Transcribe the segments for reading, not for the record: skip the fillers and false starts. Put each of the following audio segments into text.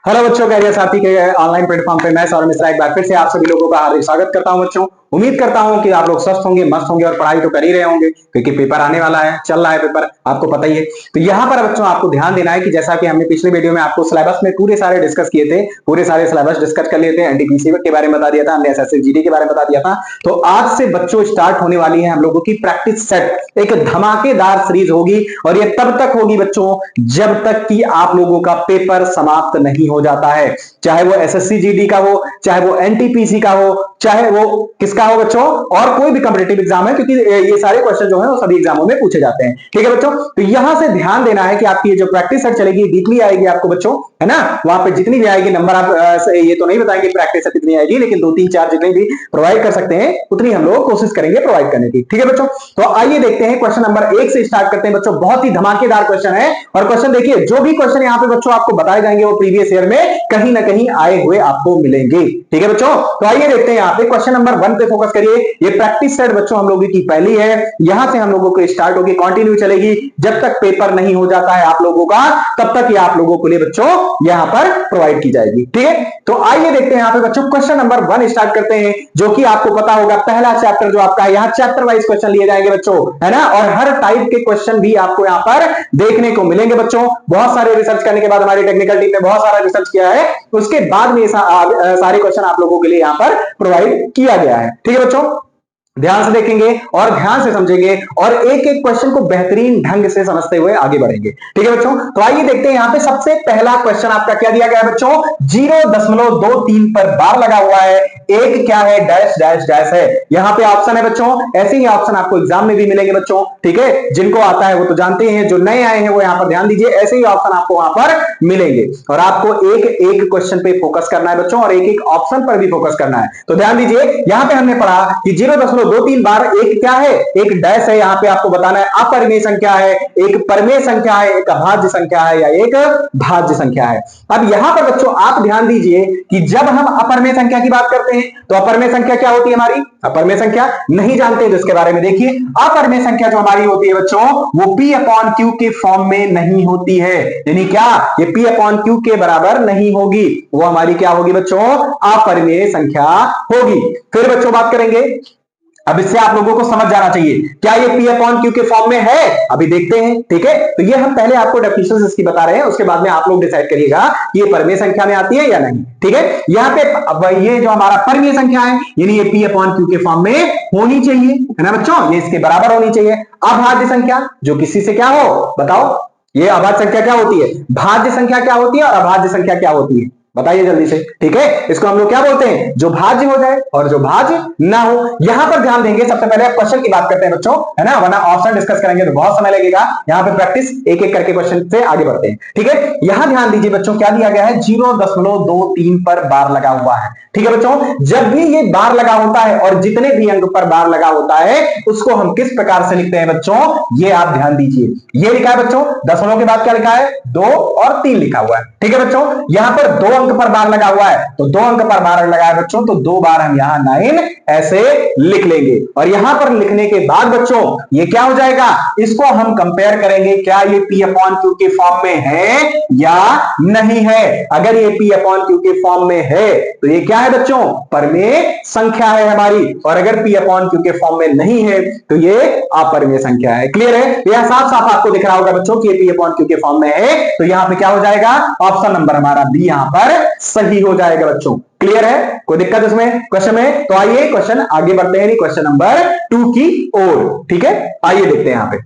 Hello बच्चों, career साथी के ऑनलाइन प्लेटफॉर्म पे मैं सौरभ मिश्रा एक बार फिर से आप सभी लोगों का हार्दिक स्वागत करता हूं। बच्चों, उम्मीद करता हूं कि आप लोग स्वस्थ होंगे, मस्त होंगे और पढ़ाई तो कर ही रहे होंगे क्योंकि पेपर आने वाला है, चल रहा है पेपर, आपको पता ही है। तो यहाँ पर बच्चों आपको ध्यान देना है कि जैसा कि हमने पिछले वीडियो में आपको सिलेबस में पूरे सारे डिस्कस किए थे, पूरे सारे सिलेबस डिस्कस कर लिए थे, एनटीपीसी के बारे में बता दिया था, हमने एसएससी जीडी के बारे में बता दिया था। तो आज से बच्चों स्टार्ट होने वाली है हम लोगों की प्रैक्टिस सेट, एक धमाकेदार सीरीज होगी और ये तब तक होगी बच्चों जब तक कि आप लोगों का पेपर समाप्त नहीं हो जाता है, चाहे वो एसएससी जीडी का हो, चाहे वो एनटीपीसी का हो, चाहे वो किसका हो बच्चों, और कोई भी कॉम्पिटिटिव एग्जाम है, क्योंकि ये सारे क्वेश्चन जो है वो सभी एग्जामों में पूछे जाते हैं। ठीक है बच्चों, तो यहां से ध्यान देना है कि आपकी जो प्रैक्टिस सेट चलेगी वीकली आएगी आपको बच्चों, है ना। वहां पे जितनी भी आएगी नंबर आप ये तो नहीं बताएंगे प्रैक्टिस सेट कितनी आएगी, लेकिन 2 3 4 जितनी भी प्रोवाइड कर सकते हैं उतनी हम लोग कोशिश करेंगे प्रोवाइड करने की। ठीक है बच्चों, तो आइए देखते हैं क्वेश्चन नंबर 1 से स्टार्ट करते हैं बच्चों। बहुत ही धमाकेदार क्वेश्चन है और क्वेश्चन देखिए, जो भी क्वेश्चन यहाँ पे बच्चों आपको बताए जाएंगे वो प्रीवियस ईयर में कहीं ना कहीं आए हुए आपको मिलेंगे। ठीक है बच्चों, तो आइए देखते हैं यहाँ पे क्वेश्चन नंबर 1 पे फोकस करिए। ये प्रैक्टिस सेट बच्चों हम लोगों की पहली है, यहां से हम लोगों को स्टार्ट होगी, कंटिन्यू चलेगी जब तक पेपर नहीं हो जाता है आप लोगों का, तब तक ये आप लोगों के लिए बच्चों यहां पर प्रोवाइड की जाएगी। ठीक है, तो आइए देखते हैं यहाँ पे बच्चों क्वेश्चन नंबर 1 स्टार्ट करते हैं, जो कि आपको पता होगा पहला चैप्टर जो आपका है, यहाँ चैप्टर वाइज क्वेश्चन लिए जाएंगे बच्चों, है ना। और हर टाइप के क्वेश्चन भी आपको यहाँ पर देखने को मिलेंगे बच्चों। बहुत सारे रिसर्च करने के बाद हमारी टेक्निकल टीम ने बहुत सारा रिसर्च किया है, उसके बाद में सारे क्वेश्चन आप लोगों के लिए यहां पर प्रोवाइड किया गया है। ठीक है बच्चों, ध्यान से देखेंगे और ध्यान से समझेंगे और एक एक क्वेश्चन को बेहतरीन ढंग से समझते हुए आगे बढ़ेंगे। ठीक है बच्चों, तो आइए देखते हैं यहाँ पे सबसे पहला क्वेश्चन आपका क्या दिया गया है बच्चों, 0.23 पर बार लगा हुआ है, एक क्या है, डैश डैश डैश है। यहाँ पे ऑप्शन है बच्चों, ऐसे ही ऑप्शन आपको एग्जाम में भी मिलेंगे बच्चों। ठीक है, जिनको आता है वो तो जानते हैं, जो नए आए हैं वो यहाँ पर ध्यान दीजिए, ऐसे ही ऑप्शन आपको वहां पर मिलेंगे और आपको एक एक क्वेश्चन पे फोकस करना है बच्चों और एक एक ऑप्शन पर भी फोकस करना है। तो ध्यान दीजिए, यहाँ पे हमने पढ़ा कि 0.23 बार एक क्या है, एक डैश है। यहाँ पे आपको बताना है अपरिमेय संख्या है, एक परमेय संख्या है, एक अभाज्य संख्या है या एक भाज्य संख्या है। अब यहां पर बच्चों आप ध्यान दीजिए कि जब हम अपरिमेय संख्या की बात करते हैं तो अपरिमेय संख्या क्या होती है हमारी, अपरिमेय संख्या नहीं जानते तो इसके बारे में देखिए। अपरिमेय संख्या जो हमारी होती है बच्चों वो P अपॉन Q के फॉर्म में नहीं होती है, यानी क्या, ये P अपॉन Q के बराबर नहीं होगी, वो हमारी क्या होगी बच्चों, अपरिमेय संख्या होगी। फिर बच्चों बात करेंगे, अब इससे आप लोगों को समझ जाना चाहिए क्या ये P अपॉन Q के फॉर्म में है, अभी देखते हैं। ठीक है, तो ये हम पहले आपको डेफिनेशन इसकी बता रहे हैं, उसके बाद में आप लोग डिसाइड करिएगा कि ये परमेय संख्या में आती है या नहीं। ठीक है, यहाँ पे अब ये जो हमारा परमेय संख्या है यानी ये P अपॉन Q के फॉर्म में होनी चाहिए, है ना बच्चों, ये इसके बराबर होनी चाहिए। अभाज्य संख्या जो किसी से क्या हो बताओ, ये अभाज्य संख्या क्या होती है, भाज्य संख्या क्या होती है और अभाज्य संख्या क्या होती है, बताइए जल्दी से। ठीक है, इसको हम लोग क्या बोलते हैं, जो भाज्य हो जाए और जो भाज्य ना हो। यहां पर ध्यान देंगे, सबसे पहले क्वेश्चन की बात करते हैं बच्चों, है ना, वरना ऑप्शन डिस्कस करेंगे तो बहुत समय लगेगा। यहां पे प्रैक्टिस एक एक करके क्वेश्चन से आगे बढ़ते हैं। ठीक है, यहां ध्यान दीजिए बच्चों क्या दिया गया है, 0.23 पर बार लगा हुआ है। ठीक है बच्चों, जब भी ये बार लगा होता है और जितने भी अंक पर बार लगा होता है उसको हम किस प्रकार से लिखते हैं बच्चों, ये आप ध्यान दीजिए। ये लिखा है बच्चों, दशमलव के बाद क्या लिखा है, 2 और 3 लिखा हुआ है। ठीक है बच्चों, यहां पर 2 अंक पर बार लगा हुआ है तो 2 अंक पर बार लगा है बच्चों, तो 2 बार हम यहां 9 ऐसे लिख लेंगे और यहां पर लिखने के बाद बच्चों ये क्या हो जाएगा, इसको हम कंपेयर करेंगे, क्या ये P अपॉन Q के फॉर्म में है या नहीं है। अगर ये P अपॉन Q के फॉर्म में है तो ये क्या है बच्चों, परमेय संख्या है हमारी, और अगर P अपॉन Q के फॉर्म में नहीं है तो ये अपरिमेय संख्या है। क्लियर है, यह साफ साफ आपको दिख रहा होगा बच्चों कि ये P अपॉन Q के फॉर्म में है, तो यहां पे क्या हो जाएगा, ऑप्शन नंबर हमारा बी यहां पर सही हो जाएगा बच्चों। क्लियर है, कोई दिक्कत इसमें क्वेश्चन में, तो आइए क्वेश्चन आगे बढ़ते हैं क्वेश्चन नंबर 2 की ओर। ठीक है, आइए देखते हैं यहां पे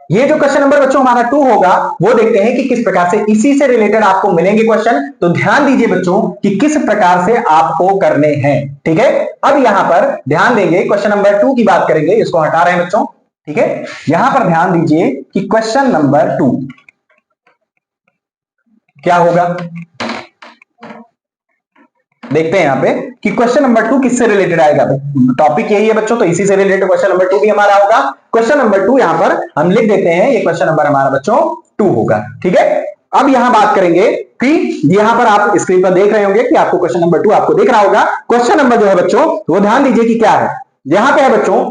ये जो क्वेश्चन नंबर बच्चों हमारा 2 होगा वो देखते हैं कि किस प्रकार से इसी से रिलेटेड आपको मिलेंगे क्वेश्चन। तो ध्यान दीजिए बच्चों कि किस प्रकार से आपको करने हैं। ठीक है, अब यहां पर ध्यान देंगे, क्वेश्चन नंबर 2 की बात करेंगे, इसको हटा रहे हैं बच्चों। ठीक है, यहां पर ध्यान दीजिए कि क्वेश्चन नंबर 2 क्या होगा, देखते हैं यहां पे कि क्वेश्चन नंबर 2 किससे रिलेटेड आएगा। टॉपिक यही है बच्चों, तो इसी से रिलेटेड क्वेश्चन नंबर 2 भी हमारा होगा। क्वेश्चन नंबर 2 यहां पर हम लिख देते हैं, ये क्वेश्चन नंबर हमारा बच्चों 2 होगा। ठीक है, अब यहां बात करेंगे कि यहां पर आप स्क्रीन पर देख रहे होंगे कि आपको क्वेश्चन नंबर 2 आपको दिख रहा होगा। क्वेश्चन नंबर जो है बच्चों वो ध्यान दीजिए कि क्या है, यहां पे है बच्चों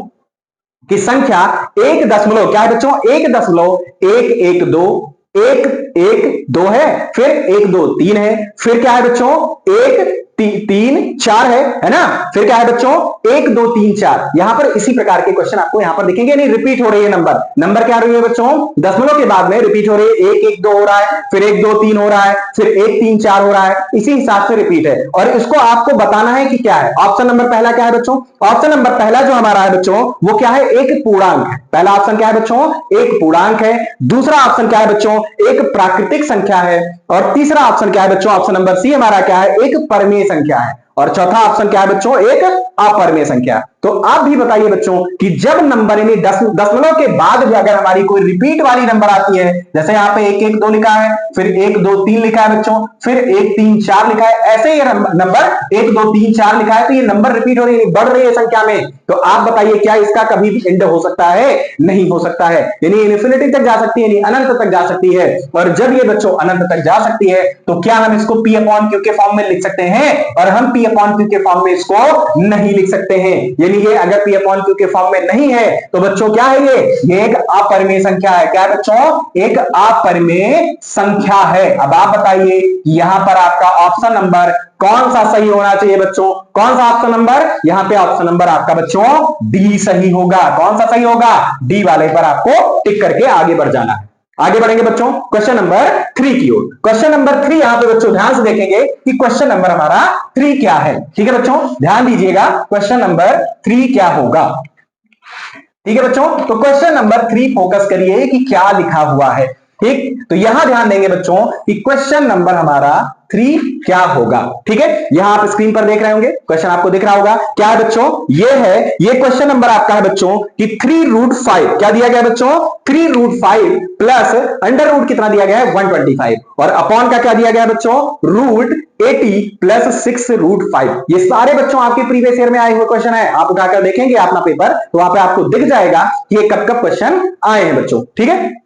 कि संख्या 1 दशमलव क्या है बच्चों, 1.112 एक एक दो है, फिर एक दो तीन है, फिर क्या है बच्चों, एक तीन चार है ना, फिर क्या है बच्चों, एक दो तीन चार। यहां पर इसी प्रकार के क्वेश्चन आपको यहां पर दिखेंगे, नहीं रिपीट हो रही है नंबर, नंबर क्या रही है बच्चों, दशमलव के बाद में रिपीट हो रही है, एक एक दो हो रहा है, फिर एक दो तीन हो रहा है, फिर एक तीन चार हो रहा है, इसी हिसाब से रिपीट है। और इसको आपको बताना है कि क्या है। ऑप्शन नंबर पहला क्या है बच्चों, ऑप्शन नंबर पहला जो हमारा है बच्चों वो क्या है, एक पूर्णांक है। पहला ऑप्शन क्या है बच्चों, एक पूर्णांक है। दूसरा ऑप्शन क्या है बच्चों, एक प्राकृतिक संख्या है। और तीसरा ऑप्शन क्या है बच्चों, ऑप्शन नंबर सी हमारा क्या है, एक परमेय संख्या है। और चौथा ऑप्शन क्या है बच्चों, एक अपरमेय संख्या। तो आप भी बताइए बच्चों कि जब नंबर यानी दशमलव के बाद भी अगर हमारी कोई रिपीट वाली नंबर आती है, जैसे यहां पे एक एक दो लिखा है, फिर एक दो तीन लिखा है बच्चों, फिर एक तीन चार लिखा है, ऐसे ही नंबर एक दो तीन चार लिखा है, तो ये नंबर रिपीट हो रही है, बढ़ रही है संख्या में। तो आप बताइए क्या इसका कभी भी एंड हो सकता है, नहीं हो सकता है, यानी इन्फिनिटी तक जा सकती है, यानी अनंत तक जा सकती है। और जब ये बच्चों अनंत तक जा सकती है तो क्या हम इसको पी अपॉन क्यू के फॉर्म में लिख सकते हैं, और हम पी अपॉन क्यू के फॉर्म में इसको नहीं लिख सकते हैं। यानी ये अगर पी अपॉन क्यू के फॉर्म में नहीं है तो बच्चों क्या है, ये एक अपरिमेय संख्या है। क्या है बच्चों, एक अपरिमेय संख्या है। अब आप बताइए यहां पर आपका ऑप्शन नंबर कौन सा सही होना चाहिए बच्चों, कौन सा ऑप्शन नंबर, यहां पे ऑप्शन नंबर आपका बच्चों डी सही होगा। कौन सा सही होगा, डी वाले पर आपको टिक करके आगे बढ़ जाना है। आगे बढ़ेंगे बच्चों क्वेश्चन नंबर 3 की ओर। क्वेश्चन नंबर 3 यहां पे बच्चों ध्यान से देखेंगे कि क्वेश्चन नंबर हमारा 3 क्या है। ठीक है बच्चों, ध्यान दीजिएगा क्वेश्चन नंबर 3 क्या होगा। ठीक है बच्चों, तो क्वेश्चन नंबर 3 फोकस करिए कि क्या लिखा हुआ है। ठीक, तो यहां ध्यान देंगे बच्चों कि क्वेश्चन नंबर हमारा 3 क्या होगा। ठीक है, यहां आप स्क्रीन पर देख रहे होंगे, क्वेश्चन आपको दिख रहा होगा। क्या है बच्चों, ये है, ये क्वेश्चन नंबर आपका है बच्चों कि 3√5 क्या दिया गया बच्चों, 3√5 प्लस अंडर रूट कितना दिया गया है 125, और अपॉन का क्या दिया गया बच्चों, √80 प्लस 6√5। ये सारे बच्चों आपके प्रीवियस ईयर में आए हुए क्वेश्चन है। आप उठाकर देखेंगे अपना पेपर तो वहां पे आपको दिख जाएगा कि ये कब कब क्वेश्चन आए हैं बच्चों। ठीक है,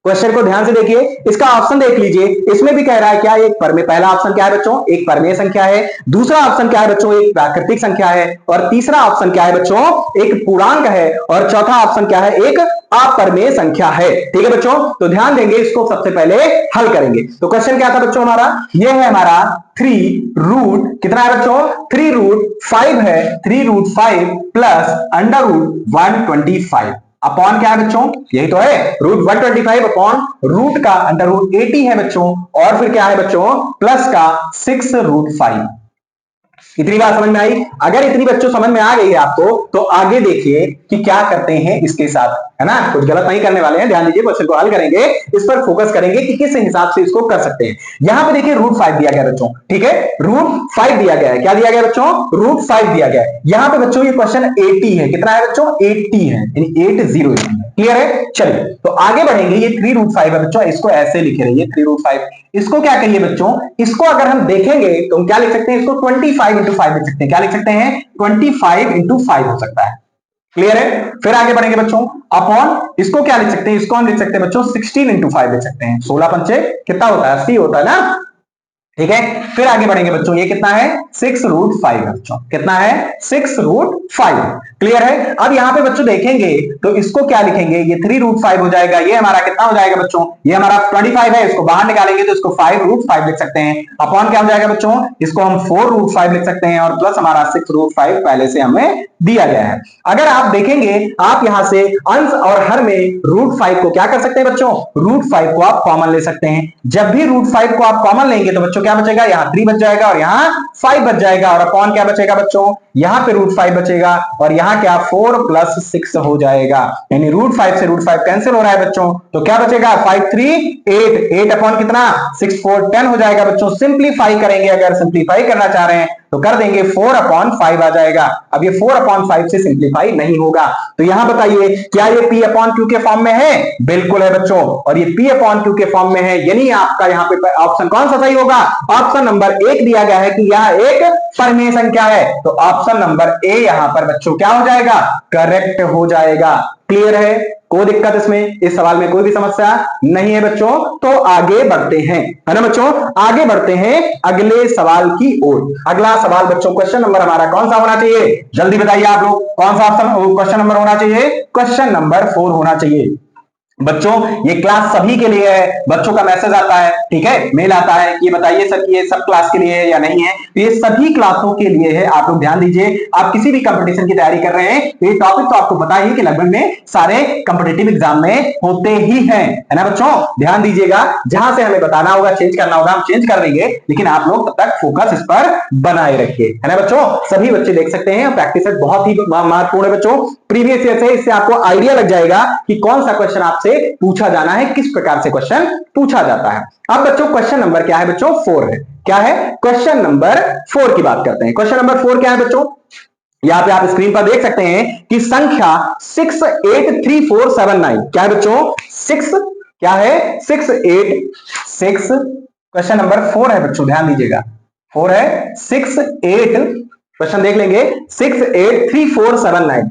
क्वेश्चन को ध्यान से देखिए, इसका ऑप्शन देख लीजिए, इसमें भी कह रहा है क्या, एक परमेय, पहला ऑप्शन क्या है बच्चों, एक परमेय संख्या है। दूसरा ऑप्शन क्या है बच्चों, एक प्राकृतिक संख्या है। और तीसरा ऑप्शन क्या है बच्चों, एक पूर्णांक है। और चौथा ऑप्शन क्या है, एक अपरमेय संख्या है। ठीक है बच्चों, तो ध्यान देंगे, इसको सबसे पहले हल करेंगे। तो क्वेश्चन क्या था बच्चों हमारा, ये है हमारा 3 कितना है बच्चों, 3√5 है, 3√5 प्लस √125 अपॉन क्या है बच्चों, यही तो है √125 अपॉन रूट का √80 है बच्चों, और फिर क्या है बच्चों प्लस का 6√5। इतनी बात समझ में आई। अगर इतनी बच्चों समझ में आ गई है आपको तो आगे देखिए कि क्या करते हैं इसके साथ, है ना, कुछ गलत नहीं करने वाले हैं। ध्यान दीजिए, क्वेश्चन को हल करेंगे, इस पर फोकस करेंगे कि किस हिसाब से इसको कर सकते हैं। यहां पे देखिए √5 दिया गया बच्चों, ठीक है, √5 दिया गया है। क्या दिया गया बच्चों, √5 दिया गया है। यहां पे बच्चों ये क्वेश्चन 80 है, कितना है बच्चों 80 है, यानी 80 है। क्लियर है, चलिए तो आगे बढ़ेंगे। ये 3√5 है बच्चों, इसको ऐसे लिखे रहिए 3√5। इसको क्या करिए बच्चों, इसको अगर हम देखेंगे तो हम क्या लिख सकते हैं, इसको 25 इंटू 5 लिख सकते हैं। क्या लिख सकते हैं, 25 इंटू 5 हो सकता है। क्लियर है, फिर आगे बढ़ेंगे बच्चों, अपॉन इसको क्या लिख सकते हैं, इसको हम लिख सकते हैं बच्चों 16 इंटू 5 लिख सकते हैं। 16 पंचे कितना होता है, 80 होता है ना। ठीक है, फिर आगे बढ़ेंगे बच्चों, ये कितना है 6√5 बच्चों, कितना है 6√5। क्लियर है। अब यहां पे बच्चों देखेंगे तो इसको क्या लिखेंगे, ये 3√5 हो जाएगा, ये हमारा कितना हो जाएगा बच्चों, ये हमारा 25 है, इसको बाहर निकालेंगे तो इसको 5√5 लिख सकते हैं। अपॉन क्या हो जाएगा बच्चों, इसको हम 4√5 लिख सकते हैं, और प्लस हमारा 6√5 पहले से हमें दिया गया है। अगर आप देखेंगे, आप यहां से अंश और हर में √5 को क्या कर सकते हैं बच्चों, √5 को आप कॉमन ले सकते हैं। जब भी √5 को आप कॉमन लेंगे तो बच्चों क्या बचेगा, यहां 3 बच जाएगा और यहां 5 बच जाएगा, और अपॉन क्या बचेगा बच्चों, यहां पे √5 बचेगा और यहां क्या 4 प्लस 6 हो जाएगा, यानी √5 से √5 कैंसिल हो रहा है बच्चों, तो क्या बचेगा 5 3 8, 8 अपॉन कितना 6 4 10 हो जाएगा बच्चों। सिंप्लीफाई करेंगे, अगर सिंप्लीफाई करना चाह रहे हैं तो कर देंगे, 4/5 आ जाएगा। अब ये 4/5 से सिंप्लीफाई नहीं होगा। तो यहां बताइए क्या ये P अपॉन Q के फॉर्म में है, बिल्कुल है बच्चों, और ये P अपॉन Q के फॉर्म में है, यानी आपका यहां पे ऑप्शन कौन सा सही होगा, ऑप्शन नंबर 1 दिया गया है कि यह एक परमेय संख्या है, तो ऑप्शन नंबर ए यहां पर बच्चों क्या हो जाएगा, करेक्ट हो जाएगा। क्लियर है, कोई दिक्कत इसमें, इस सवाल में कोई भी समस्या नहीं है बच्चों। तो आगे बढ़ते हैं, है ना बच्चों, आगे बढ़ते हैं अगले सवाल की ओर। अगला सवाल बच्चों क्वेश्चन नंबर हमारा कौन सा होना चाहिए, जल्दी बताइए आप लोग, कौन सा ऑप्शन क्वेश्चन नंबर होना चाहिए, क्वेश्चन नंबर 4 होना चाहिए। बच्चों ये क्लास सभी के लिए है, बच्चों का मैसेज आता है, ठीक है, मेल आता है कि बताइए सर कि ये सब क्लास के लिए है या नहीं है, तो ये सभी क्लासों के लिए है। आप लोग ध्यान दीजिए, आप किसी भी कंपटीशन की तैयारी कर रहे हैं तो ये टॉपिक तो आपको पता ही कि लगभग में सारे कंपटीटिव एग्जाम में होते ही हैं, है ना बच्चों। ध्यान दीजिएगा, जहां से हमें बताना होगा, चेंज करना होगा, हम चेंज कर देंगे, लेकिन आप लोग तब तक फोकस इस पर बनाए रखिए, है ना बच्चों। सभी बच्चे देख सकते हैं, प्रैक्टिस बहुत ही महत्वपूर्ण है बच्चों। प्रीवियस ईयर से इससे आपको आइडिया लग जाएगा कि कौन सा क्वेश्चन आपसे पूछा जाना है, किस प्रकार से क्वेश्चन पूछा जाता है। अब बच्चों क्वेश्चन नंबर क्या है बच्चों, 4 है। क्या है, क्वेश्चन नंबर 4 की बात करते हैं। क्वेश्चन नंबर 4 क्या है बच्चों, यहां पे आप स्क्रीन पर देख सकते हैं कि संख्या 683479 क्या है बच्चों, 6 क्या है 686, क्वेश्चन नंबर 4 है बच्चों, ध्यान दीजिएगा 4 है 68, क्वेश्चन देख लेंगे 683479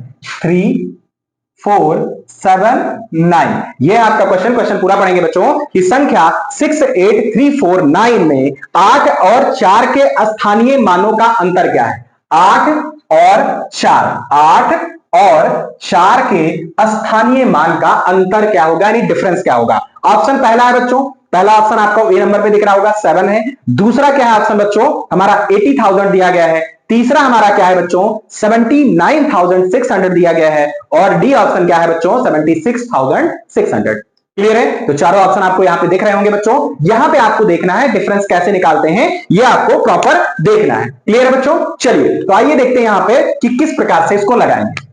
3479, ये आपका क्वेश्चन पूरा पढ़ेंगे बच्चों कि संख्या 68349 में 8 और 4 के स्थानीय मानों का अंतर क्या है। 8 और 4 के स्थानीय मान का अंतर क्या होगा, यानी डिफरेंस क्या होगा। ऑप्शन पहला है बच्चों, पहला ऑप्शन आपको ए नंबर पे दिख रहा होगा 7 है। दूसरा क्या है ऑप्शन बच्चों, हमारा 80,000 दिया गया है। तीसरा हमारा क्या है बच्चों, 79,600 दिया गया है। और डी ऑप्शन क्या है बच्चों, 76,600। क्लियर है, तो चारों ऑप्शन आपको यहां पे दिख रहे होंगे बच्चों। यहां पे आपको देखना है डिफरेंस कैसे निकालते हैं, ये आपको प्रॉपर देखना है। क्लियर है बच्चों, चलिए तो आइए देखते हैं यहां पे कि किस प्रकार से इसको लगाएंगे।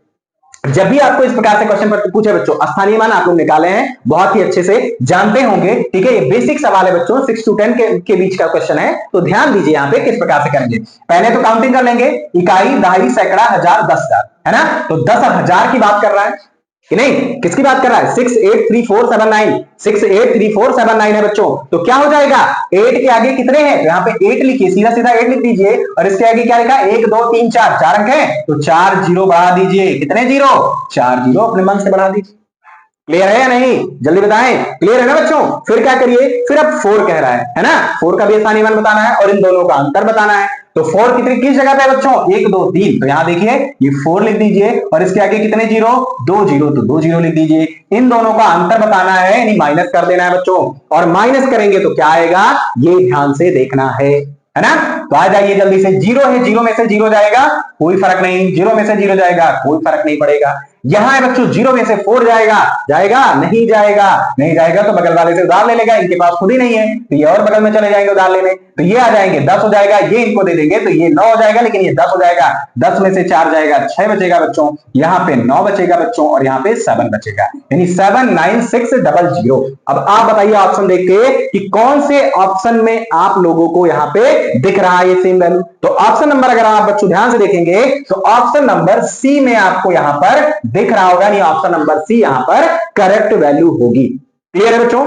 जब भी आपको इस प्रकार से क्वेश्चन पूछे बच्चों, स्थानीय मान आप लोग निकाले हैं, बहुत ही अच्छे से जानते होंगे, ठीक है, ये बेसिक सवाल है बच्चों, 6 to 10 के बीच का क्वेश्चन है, तो ध्यान दीजिए यहां पे किस प्रकार से करेंगे। पहले तो काउंटिंग कर लेंगे, इकाई, दहाई, सैकड़ा, हजार, 10,000, है ना, तो 10,000 की बात कर रहा है कि नहीं, किसकी बात कर रहा है, 683479, 683479 है बच्चों। तो क्या हो जाएगा, 8 के आगे कितने हैं, तो यहाँ पे 8 लिखिए, सीधा सीधा 8 लिख दीजिए, और इसके आगे क्या लिखा, 1 2 3 4, 4 अंक है, तो 4 जीरो बढ़ा दीजिए, कितने जीरो, 4 जीरो अपने मन से बढ़ा दीजिए। क्लियर है या नहीं, जल्दी बताएं, क्लियर है ना बच्चों। फिर क्या करिए, फिर अब 4 कह रहा है ना, 4 का भी स्थानीय मान बताना है और इन दोनों का अंतर बताना है। तो 4 कितनी किस जगह पे है बच्चों, 1 2 3, तो यहां देखिए ये 4 लिख दीजिए, और इसके आगे कितने जीरो, 2 जीरो, तो 2 जीरो लिख दीजिए। इन दोनों का अंतर बताना है, यानी माइनस कर देना है बच्चों, और माइनस करेंगे तो क्या आएगा, ये ध्यान से देखना है ना। तो आ जाइए जल्दी से, जीरो है, जीरो में से जीरो जाएगा, कोई फर्क नहीं, जीरो में से जीरो जाएगा, कोई फर्क नहीं पड़ेगा। यहां है बच्चों, जीरो में से 4 जाएगा, जाएगा नहीं जाएगा, नहीं जाएगा तो बगल वाले से उधार ले लेगा, इनके पास खुद ही नहीं है, तो ये और बगल में चले जाएंगे उधार लेने, तो ये आ जाएंगे 10 हो जाएगा, ये इनको दे देंगे तो ये 9 हो जाएगा, लेकिन ये 10 हो जाएगा, 10 में से 4 जाएगा, 6 बचेगा बच्चों, यहाँ पे 9 बचेगा बच्चों, और यहाँ पे 7 बचेगा, यानी 79600। अब आप बताइए ऑप्शन देख के कि कौन से ऑप्शन में आप लोगों को यहाँ पे दिख रहा है ये सेम वैल्यू। तो ऑप्शन नंबर अगर आप बच्चों ध्यान से देखेंगे तो ऑप्शन नंबर सी में आपको यहां पर दिख रहा होगा, नहीं ऑप्शन नंबर सी यहां पर करेक्ट वैल्यू होगी। क्लियर है बच्चों,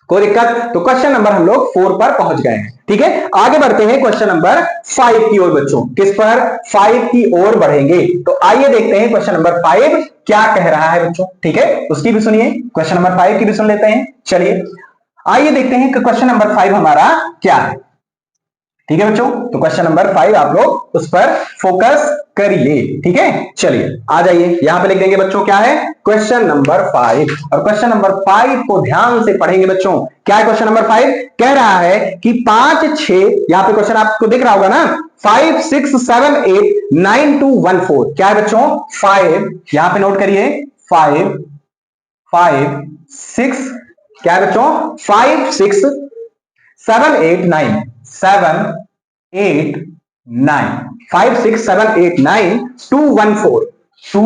कोई दिक्कत, तो क्वेश्चन नंबर हम लोग 4 पर पहुंच गए हैं। ठीक है, आगे बढ़ते हैं क्वेश्चन नंबर 5 की ओर बच्चों, किस पर, 5 की ओर बढ़ेंगे। तो आइए देखते हैं क्वेश्चन नंबर 5 क्या कह रहा है बच्चों, ठीक है, उसकी भी सुनिए, क्वेश्चन नंबर 5 की भी सुन लेते हैं। चलिए आइए देखते हैं कि क्वेश्चन नंबर 5 हमारा क्या है। ठीक है बच्चों, तो क्वेश्चन नंबर 5 आप लोग उस पर फोकस करिए, ठीक है। चलिए आ जाइए, यहां पे लिख देंगे बच्चों क्या है, क्वेश्चन नंबर 5, और क्वेश्चन नंबर 5 को ध्यान से पढ़ेंगे बच्चों। क्या है क्वेश्चन नंबर 5, कह रहा है कि 5 6, यहां पे क्वेश्चन आपको दिख रहा होगा ना, 5 6 7 8 9 2 1 4, क्या है बच्चों, 5, यहां पे नोट करिए, 5 5 6, क्या है बच्चों, 5 6 7 8 9 7 8 9 5 6 7 8 9 2 1 4 2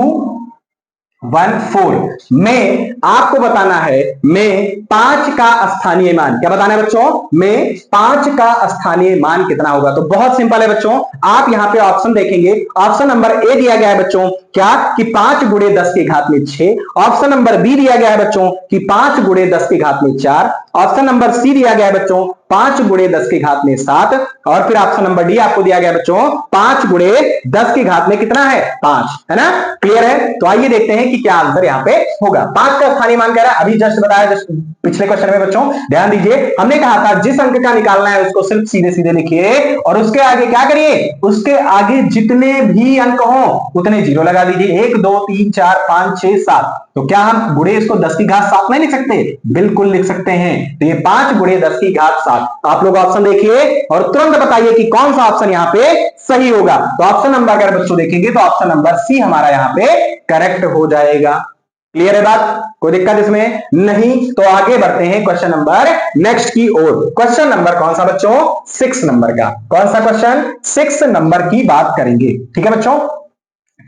1 4 में आपको बताना है, में 5 का स्थानीय मान, क्या बताना है बच्चों, में 5 का स्थानीय मान कितना होगा। तो बहुत सिंपल है बच्चों, आप यहां पे ऑप्शन देखेंगे, ऑप्शन नंबर ए दिया गया है बच्चों क्या, कि 5 गुणे 10 की घात में 6, ऑप्शन नंबर बी दिया गया है बच्चों कि 5 गुणे 10 की घात में 4, ऑप्शन नंबर सी दिया गया है बच्चों 5 गुणे 10 की घात में 7, और फिर ऑप्शन नंबर डी आपको दिया गया बच्चों 5 गुणे 10 की घात में कितना है, 5, है ना। क्लियर है, तो आइए देखते हैं कि क्या आंसर यहां पे होगा। 5 का स्थानीय मान कह रहा है, अभी जस्ट बताया, जस्ट पिछले क्वेश्चन में बच्चों ध्यान दीजिए, हमने कहा था जिस अंक का निकालना है उसको सिर्फ सीधे सीधे लिखिए, और उसके आगे क्या करिए, उसके आगे जितने भी अंक हो उतने जीरो लगा बता दीजिए 1 2 3 4 5 6 7। तो क्या हम गुणे इसको 10 की घात 7 नहीं लिख सकते? बिल्कुल लिख सकते हैं। तो ये 5 गुणे 10 की घात 7। आप लोग ऑप्शन देखिए और तुरंत बताइए कि कौन सा ऑप्शन यहाँ पे सही होगा। तो ऑप्शन नंबर अगर बच्चों देखेंगे तो ऑप्शन नंबर सी हमारा यहाँ पे करेक्ट हो जाएगा। क्लियर है बात? कोई दिक्कत इसमें नहीं। तो आगे बढ़ते हैं क्वेश्चन नंबर नेक्स्ट की ओर। क्वेश्चन नंबर कौन सा बच्चों? 6 नंबर का। कौन सा क्वेश्चन? 6 नंबर की बात करेंगे। ठीक है बच्चों,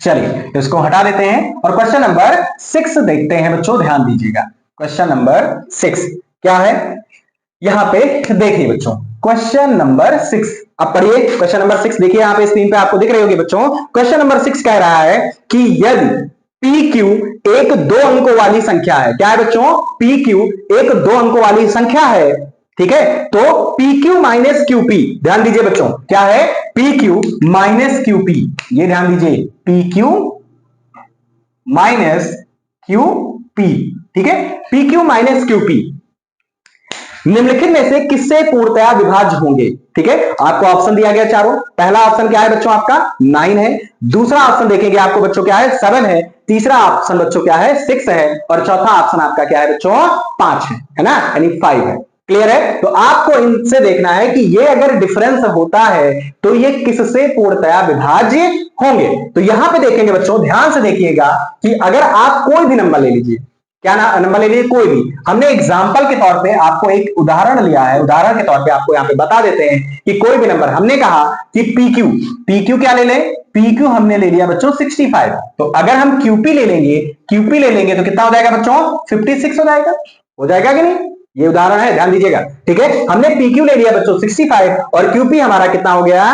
चलिए इसको हटा देते हैं और क्वेश्चन नंबर 6 देखते हैं बच्चों। ध्यान दीजिएगा, क्वेश्चन नंबर 6 क्या है यहां पे देखिए बच्चों। क्वेश्चन नंबर 6 अब पढ़िए। क्वेश्चन नंबर 6 देखिए यहां पे स्क्रीन पे आपको दिख रही होगी बच्चों। क्वेश्चन नंबर 6 कह रहा है कि यदि PQ एक 2 अंकों वाली संख्या है। क्या है बच्चों? PQ एक 2 अंकों वाली संख्या है। ठीक है, तो PQ माइनस QP, ध्यान दीजिए बच्चों, क्या है? PQ माइनस QP, ये ध्यान दीजिए, PQ माइनस QP। ठीक है, PQ माइनस QP निम्नलिखित में से किससे पूर्णतया विभाज्य होंगे? ठीक है, आपको ऑप्शन दिया गया चारों। पहला ऑप्शन क्या है बच्चों? आपका 9 है। दूसरा ऑप्शन देखेंगे आपको बच्चों क्या है? 7 है। तीसरा ऑप्शन बच्चों क्या है? 6 है। और चौथा ऑप्शन आपका क्या है बच्चों? 5 है ना, यानी 5 है। क्लियर है? तो आपको इनसे देखना है कि ये अगर डिफरेंस होता है तो ये किससे पूर्णतया विभाज्य होंगे। तो यहां पे देखेंगे बच्चों, ध्यान से देखिएगा कि अगर आप कोई भी नंबर ले लीजिए, क्या ना नंबर ले लीजिए कोई भी। हमने एग्जाम्पल के तौर पे आपको एक उदाहरण लिया है, उदाहरण के तौर पे आपको यहां पे बता देते हैं कि कोई भी नंबर। हमने कहा कि PQ क्या ले लें? PQ हमने ले लिया बच्चों 65। तो अगर हम QP ले लेंगे तो कितना हो जाएगा बच्चों? 56 हो जाएगा। हो जाएगा कि नहीं? ये उदाहरण है, ध्यान दीजिएगा। ठीक है, हमने PQ ले लिया बच्चों 65 और QP हमारा कितना हो गया?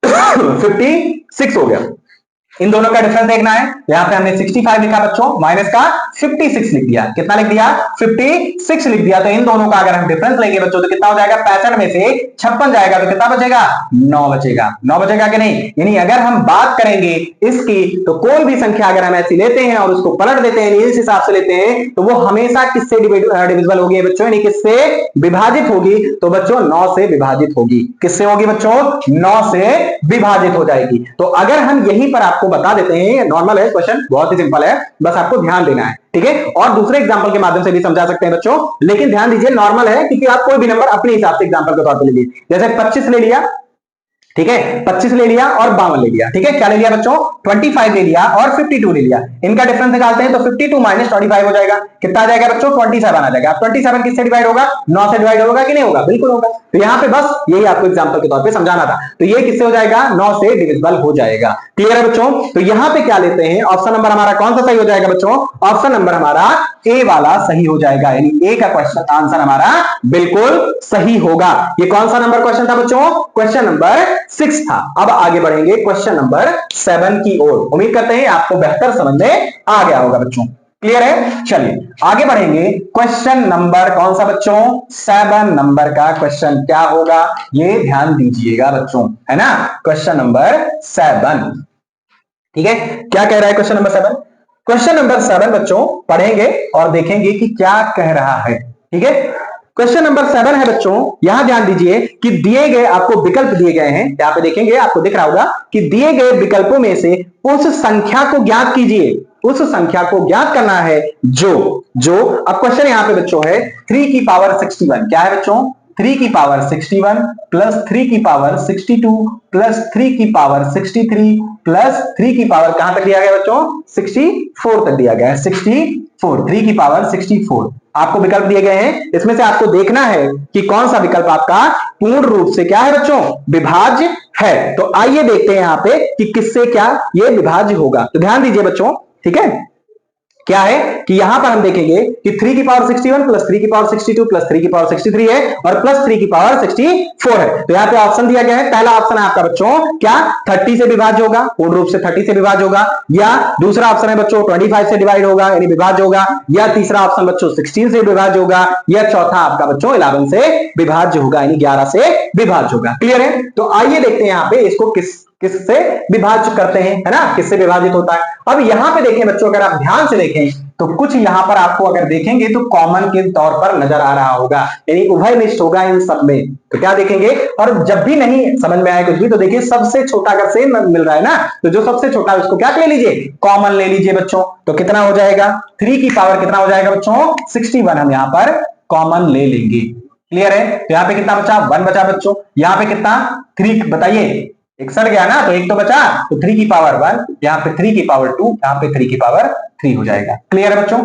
56 हो गया। इन दोनों का डिफरेंस देखना है। यहां पे हमने 65 लिखा बच्चों, माइनस का 56 लिख दिया। कितना लिख दिया? 56 लिख दिया। तो इन दोनों का अगर हम डिफरेंस लेंगे बच्चों तो कितना हो जाएगा? 65 में से 56 जाएगा तो कितना बचेगा? 9 बचेगा। 9 बचेगा कि नहीं? यानी अगर हम बात करेंगे इसकी तो कोई भी संख्या अगर हम ऐसी लेते हैं और उसको पलट देते हैं, इस हिसाब से लेते हैं, तो वो हमेशा किससे डिविजिबल होगी बच्चों? यानी किससे विभाजित होगी? तो बच्चों 9 से विभाजित होगी। किससे होगी बच्चों? 9 से विभाजित हो जाएगी। तो अगर हम यहीं पर आपको बता देते हैं, नॉर्मल है क्वेश्चन, बहुत ही सिंपल है, बस आपको ध्यान देना है। ठीक है, और दूसरे एग्जांपल के माध्यम से भी समझा सकते हैं बच्चों, लेकिन ध्यान दीजिए नॉर्मल है क्योंकि आप कोई भी नंबर अपने हिसाब से एग्जांपल के तौर पर ले लीजिए। जैसे 25 ले लिया, ठीक है, 25 ले लिया और 52 ले लिया। ठीक है, क्या ले लिया बच्चों? 25 ले लिया और 52 ले लिया। इनका डिफरेंस निकालते हैं तो 52 माइनस 25 हो जाएगा। कितना आ जाएगा बच्चों? 27 आ जाएगा। 27 किससे डिवाइड होगा? 9 से डिवाइड होगा कि नहीं होगा? बिल्कुल होगा। तो यहाँ पे बस यही आपको एग्जांपल के तौर पे समझाना था। तो ये किससे हो जाएगा? 9 से डिविजिबल हो जाएगा। क्लियर है बच्चों? तो यहाँ पे क्या लेते हैं? ऑप्शन नंबर हमारा कौन सा सही हो जाएगा बच्चों? ऑप्शन नंबर हमारा ए वाला सही हो जाएगा, यानी ए का क्वेश्चन आंसर हमारा बिल्कुल सही होगा। ये कौन सा नंबर क्वेश्चन था बच्चों? क्वेश्चन नंबर 6 था। अब आगे बढ़ेंगे क्वेश्चन नंबर 7 की ओर। उम्मीद करते हैं आपको बेहतर समझ में आ गया होगा बच्चों। क्लियर है? चलिए आगे बढ़ेंगे। क्वेश्चन नंबर कौन सा बच्चों? 7 नंबर का क्वेश्चन क्या होगा ये ध्यान दीजिएगा बच्चों, है ना। क्वेश्चन नंबर 7, ठीक है, क्या कह रहा है क्वेश्चन नंबर 7? क्वेश्चन नंबर 7 बच्चों पढ़ेंगे और देखेंगे कि क्या कह रहा है। ठीक है, क्वेश्चन नंबर 7 है बच्चों, यहां ध्यान दीजिए कि दिए गए आपको विकल्प दिए गए हैं। यहां पे देखेंगे आपको दिख रहा होगा कि दिए गए विकल्पों में से उस संख्या को ज्ञात कीजिए। उस संख्या को ज्ञात करना है जो अब क्वेश्चन यहां पे बच्चों है 3 की पावर 61। क्या है बच्चों? 3 की पावर 61 प्लस 3 की पावर 62 प्लस 3 की पावर 63 प्लस 3 की पावर कहां तक दिया गया बच्चों? 64 तक दिया गया है। 64, 3 की पावर 64 आपको विकल्प दिए गए हैं। इसमें से आपको देखना है कि कौन सा विकल्प आपका पूर्ण रूप से क्या है बच्चों? विभाज्य है। तो आइए देखते हैं यहां पे कि किससे क्या ये विभाज्य होगा। तो ध्यान दीजिए बच्चों, ठीक है, क्या है कि यहां पर हम देखेंगे कि 3 की पावर 61 प्लस 3 की पावर 62 प्लस 3 की पावर 63 है और प्लस 3 की पावर 64 है। तो यहां पे ऑप्शन दिया गया है। पहला ऑप्शन है आपका बच्चों क्या? 30 से विभाज्य होगा, पूर्ण रूप से 30 से विभाज्य होगा, या दूसरा ऑप्शन है बच्चों 25 से डिवाइड होगा यानी विभाज्य होगा, या तीसरा ऑप्शन बच्चों 16 से विभाज्य होगा, या चौथा आपका बच्चों 11 से विभाज्य होगा यानी 11 से विभाज्य होगा। क्लियर है? तो आइए देखते हैं यहां पे इसको किससे विभाज्य करते हैं, है ना, किससे विभाजित होता है। अब यहां पे देखें बच्चों, अगर आप ध्यान से देखें तो कुछ यहां पर आपको अगर देखेंगे तो कॉमन के तौर पर नजर आ रहा होगा, यानी उभयनिष्ठ होगा इन सब में। तो क्या देखेंगे, और जब भी नहीं समझ में आए कुछ भी तो देखिए सबसे छोटा अगर सेम मिल रहा है ना, तो जो सबसे छोटा है उसको क्या ले लीजिए, कॉमन ले लीजिए बच्चों। तो कितना हो जाएगा, 3 की पावर कितना हो जाएगा बच्चों, 61 हम यहां पर कॉमन ले लेंगे। क्लियर है। तो यहां पे कितना बचा, 1 बचा बच्चों। यहां पे कितना, 3 बताइए, एक सड़ गया ना, तो एक तो बचा, तो 3 की पावर 1, यहाँ पे 3 की पावर 2, यहाँ पे 3 की पावर 3 हो जाएगा। क्लियर है बच्चों,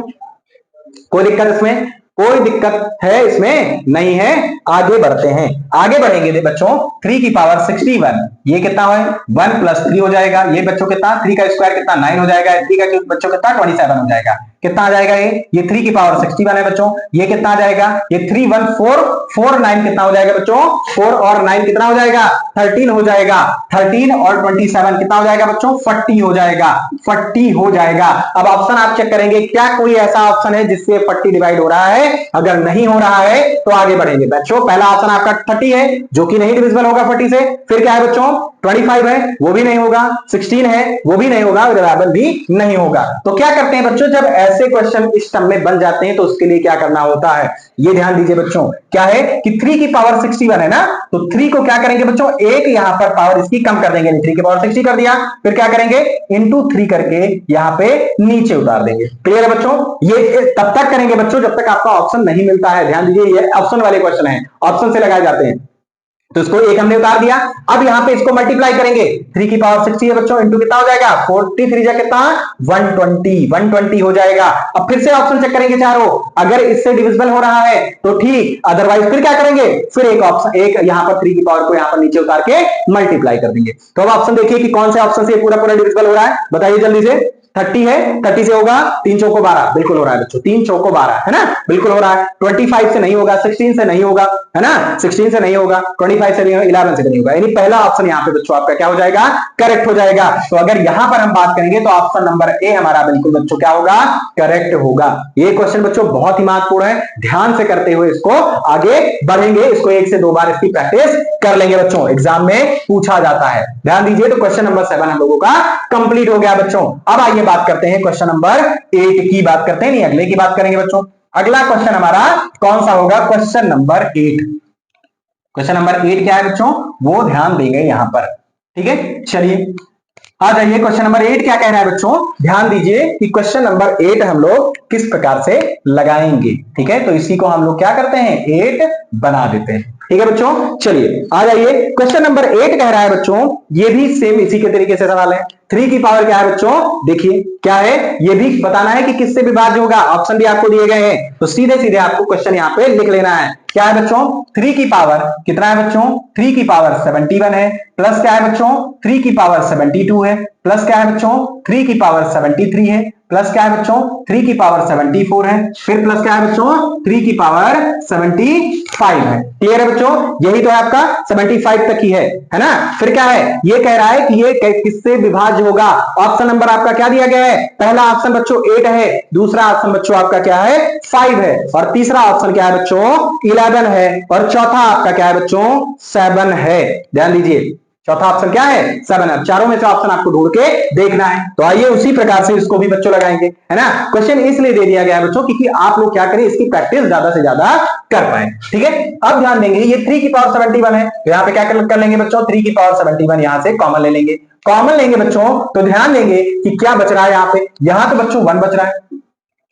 कोई दिक्कत इसमें, कोई दिक्कत है इसमें नहीं है। आगे बढ़ते हैं, आगे बढ़ेंगे बच्चों, 3 की पावर 61, ये कितना है, 1 प्लस 3 हो जाएगा। ये बच्चों कितना, 3 का स्क्वायर कितना, 9 हो जाएगा। 3 का क्यूब बच्चों कितना, 27 हो जाएगा। कितना आ जाएगा ये 3 की पावर 61 है बच्चों। ये कितना आ जाएगा, ये 3 1 4 4 9 कितना हो जाएगा बच्चों, 4 और 9 कितना हो जाएगा, 13 हो जाएगा। 13 और 27 कितना हो जाएगा बच्चों, 40 हो जाएगा, 40 हो जाएगा। अब ऑप्शन आप चेक करेंगे, क्या कोई ऐसा ऑप्शन है जिससे 40 डिवाइड हो रहा है, अगर नहीं हो रहा है तो आगे बढ़ेंगे बच्चों। पहला ऑप्शन आपका 30 है जो कि नहीं डिविजिबल होगा 40 से। फिर क्या है बच्चों, 25 है वो भी नहीं होगा, 16 है वो भी नहीं होगा, डिविजिबल भी नहीं होगा। तो क्या करते हैं बच्चों, जब ऐसे क्वेश्चन इस टर्म में बन जाते हैं तो उसके लिए क्या करना होता है, ये ध्यान दीजिए बच्चों। क्या है कि 3 की पावर 61 है ना, तो 3 को क्या करेंगे बच्चों, एक यहां पर पावर इसकी कम कर देंगे, 3 की पावर 60 कर दिया, फिर क्या करेंगे इंटू 3 करके यहां पे नीचे उतार देंगे। क्लियर है बच्चों, ये तब तक करेंगे बच्चों जब तक आपका ऑप्शन नहीं मिलता है। ध्यान दीजिए ये ऑप्शन वाले क्वेश्चन है, ऑप्शन से लगाए जाते हैं। तो इसको एक हमने उतार दिया, अब यहां पे इसको मल्टीप्लाई करेंगे, 3 की पावर 60 है बच्चों, इंटू कितना हो जाएगा, 43 जा कितना 120 हो जाएगा। अब फिर से ऑप्शन चेक करेंगे चारों, अगर इससे डिविजिबल हो रहा है तो ठीक, अदरवाइज फिर क्या करेंगे, फिर एक ऑप्शन, एक यहां पर 3 की पावर को यहां पर नीचे उतार के मल्टीप्लाई कर देंगे। तो अब ऑप्शन देखिए कि कौन से ऑप्शन से पूरा पूरा डिविजिबल हो रहा है, बताइए जल्दी से। 30 है, 30 से होगा 3 चौको 12, बिल्कुल हो रहा है बच्चों, 3 चौको 12 है ना, बिल्कुल हो रहा है। 25 से नहीं होगा, 16 से नहीं होगा, है ना, 16 से नहीं होगा, 25 से नहीं होगा, 11 से नहीं होगा, यानी पहला ऑप्शन यहाँ पे बच्चों आपका क्या हो जाएगा, करेक्ट हो जाएगा। तो अगर यहां पर हम बात करेंगे तो ऑप्शन नंबर ए हमारा बिल्कुल बच्चों क्या होगा, करेक्ट होगा। ये क्वेश्चन बच्चों बहुत ही महत्वपूर्ण है, ध्यान से करते हुए इसको आगे बढ़ेंगे, इसको 1 से 2 बार इसकी प्रैक्टिस कर लेंगे बच्चों, एग्जाम में पूछा जाता है। ध्यान दीजिए, तो क्वेश्चन नंबर 7 हम लोगों का कंप्लीट हो गया बच्चों। अब आइए बात करते हैं क्वेश्चन नंबर 8 की, बात करते हैं, नहीं अगले की बात करेंगे बच्चों। अगला क्वेश्चन हमारा कौन सा होगा, क्वेश्चन नंबर 8। क्वेश्चन नंबर 8 क्या है बच्चों, वो ध्यान देंगे यहां पर, ठीक है। चलिए आ जाइए, क्वेश्चन नंबर 8 क्या कह रहा है बच्चों, ध्यान दीजिए कि क्वेश्चन नंबर 8 हम लोग किस प्रकार से लगाएंगे, ठीक है। तो इसी को हम लोग क्या करते हैं, 8 बना देते हैं, ठीक है बच्चों। चलिए आ जाइए, क्वेश्चन नंबर 8 कह रहा है बच्चों, ये भी सेम इसी के तरीके से सवाल है। 3 की पावर क्या है बच्चों, देखिए क्या है, ये भी बताना है कि किससे विभाज्य होगा, ऑप्शन भी आपको दिए गए हैं, तो सीधे सीधे आपको क्वेश्चन यहां पे लिख लेना है। क्या है बच्चों, 3 की पावर कितना है बच्चों, 3 की पावर 71 है, प्लस क्या है बच्चों, 3 की पावर 72 है, प्लस क्या है बच्चों, 3 की पावर 73 है, प्लस क्या है बच्चों, 3 की पावर 74 है, फिर प्लस क्या है बच्चों, 3 की पावर 75 है। क्लियर है बच्चों, यही तो है आपका 75 तक ही है ना। फिर क्या है, ये कह रहा है कि ये किससे विभाज्य होगा, ऑप्शन नंबर आपका क्या दिया गया है, पहला ऑप्शन बच्चों 8 है, दूसरा ऑप्शन बच्चों आपका क्या है 5 है, और तीसरा ऑप्शन क्या है बच्चों 11 है, और चौथा आपका क्या है बच्चों 7 है। ध्यान दीजिए, चौथा ऑप्शन क्या है 7 है। चारों में से ऑप्शन आपको ढूंढ के देखना है। तो आइए उसी प्रकार से इसको भी बच्चों लगाएंगे, है ना। क्वेश्चन इसलिए दे दिया गया है बच्चों क्योंकि आप लोग क्या करें, इसकी प्रैक्टिस ज्यादा से ज्यादा कर पाए, ठीक है। अब ध्यान देंगे, ये 3 की पावर 71 है, तो यहाँ पे क्या कर लेंगे बच्चों, 3 की पावर 71 यहां से कॉमन ले लेंगे। कॉमन लेंगे बच्चों तो ध्यान देंगे कि क्या बच रहा है, यहाँ पे, यहां तो बच्चों 1 बच रहा है,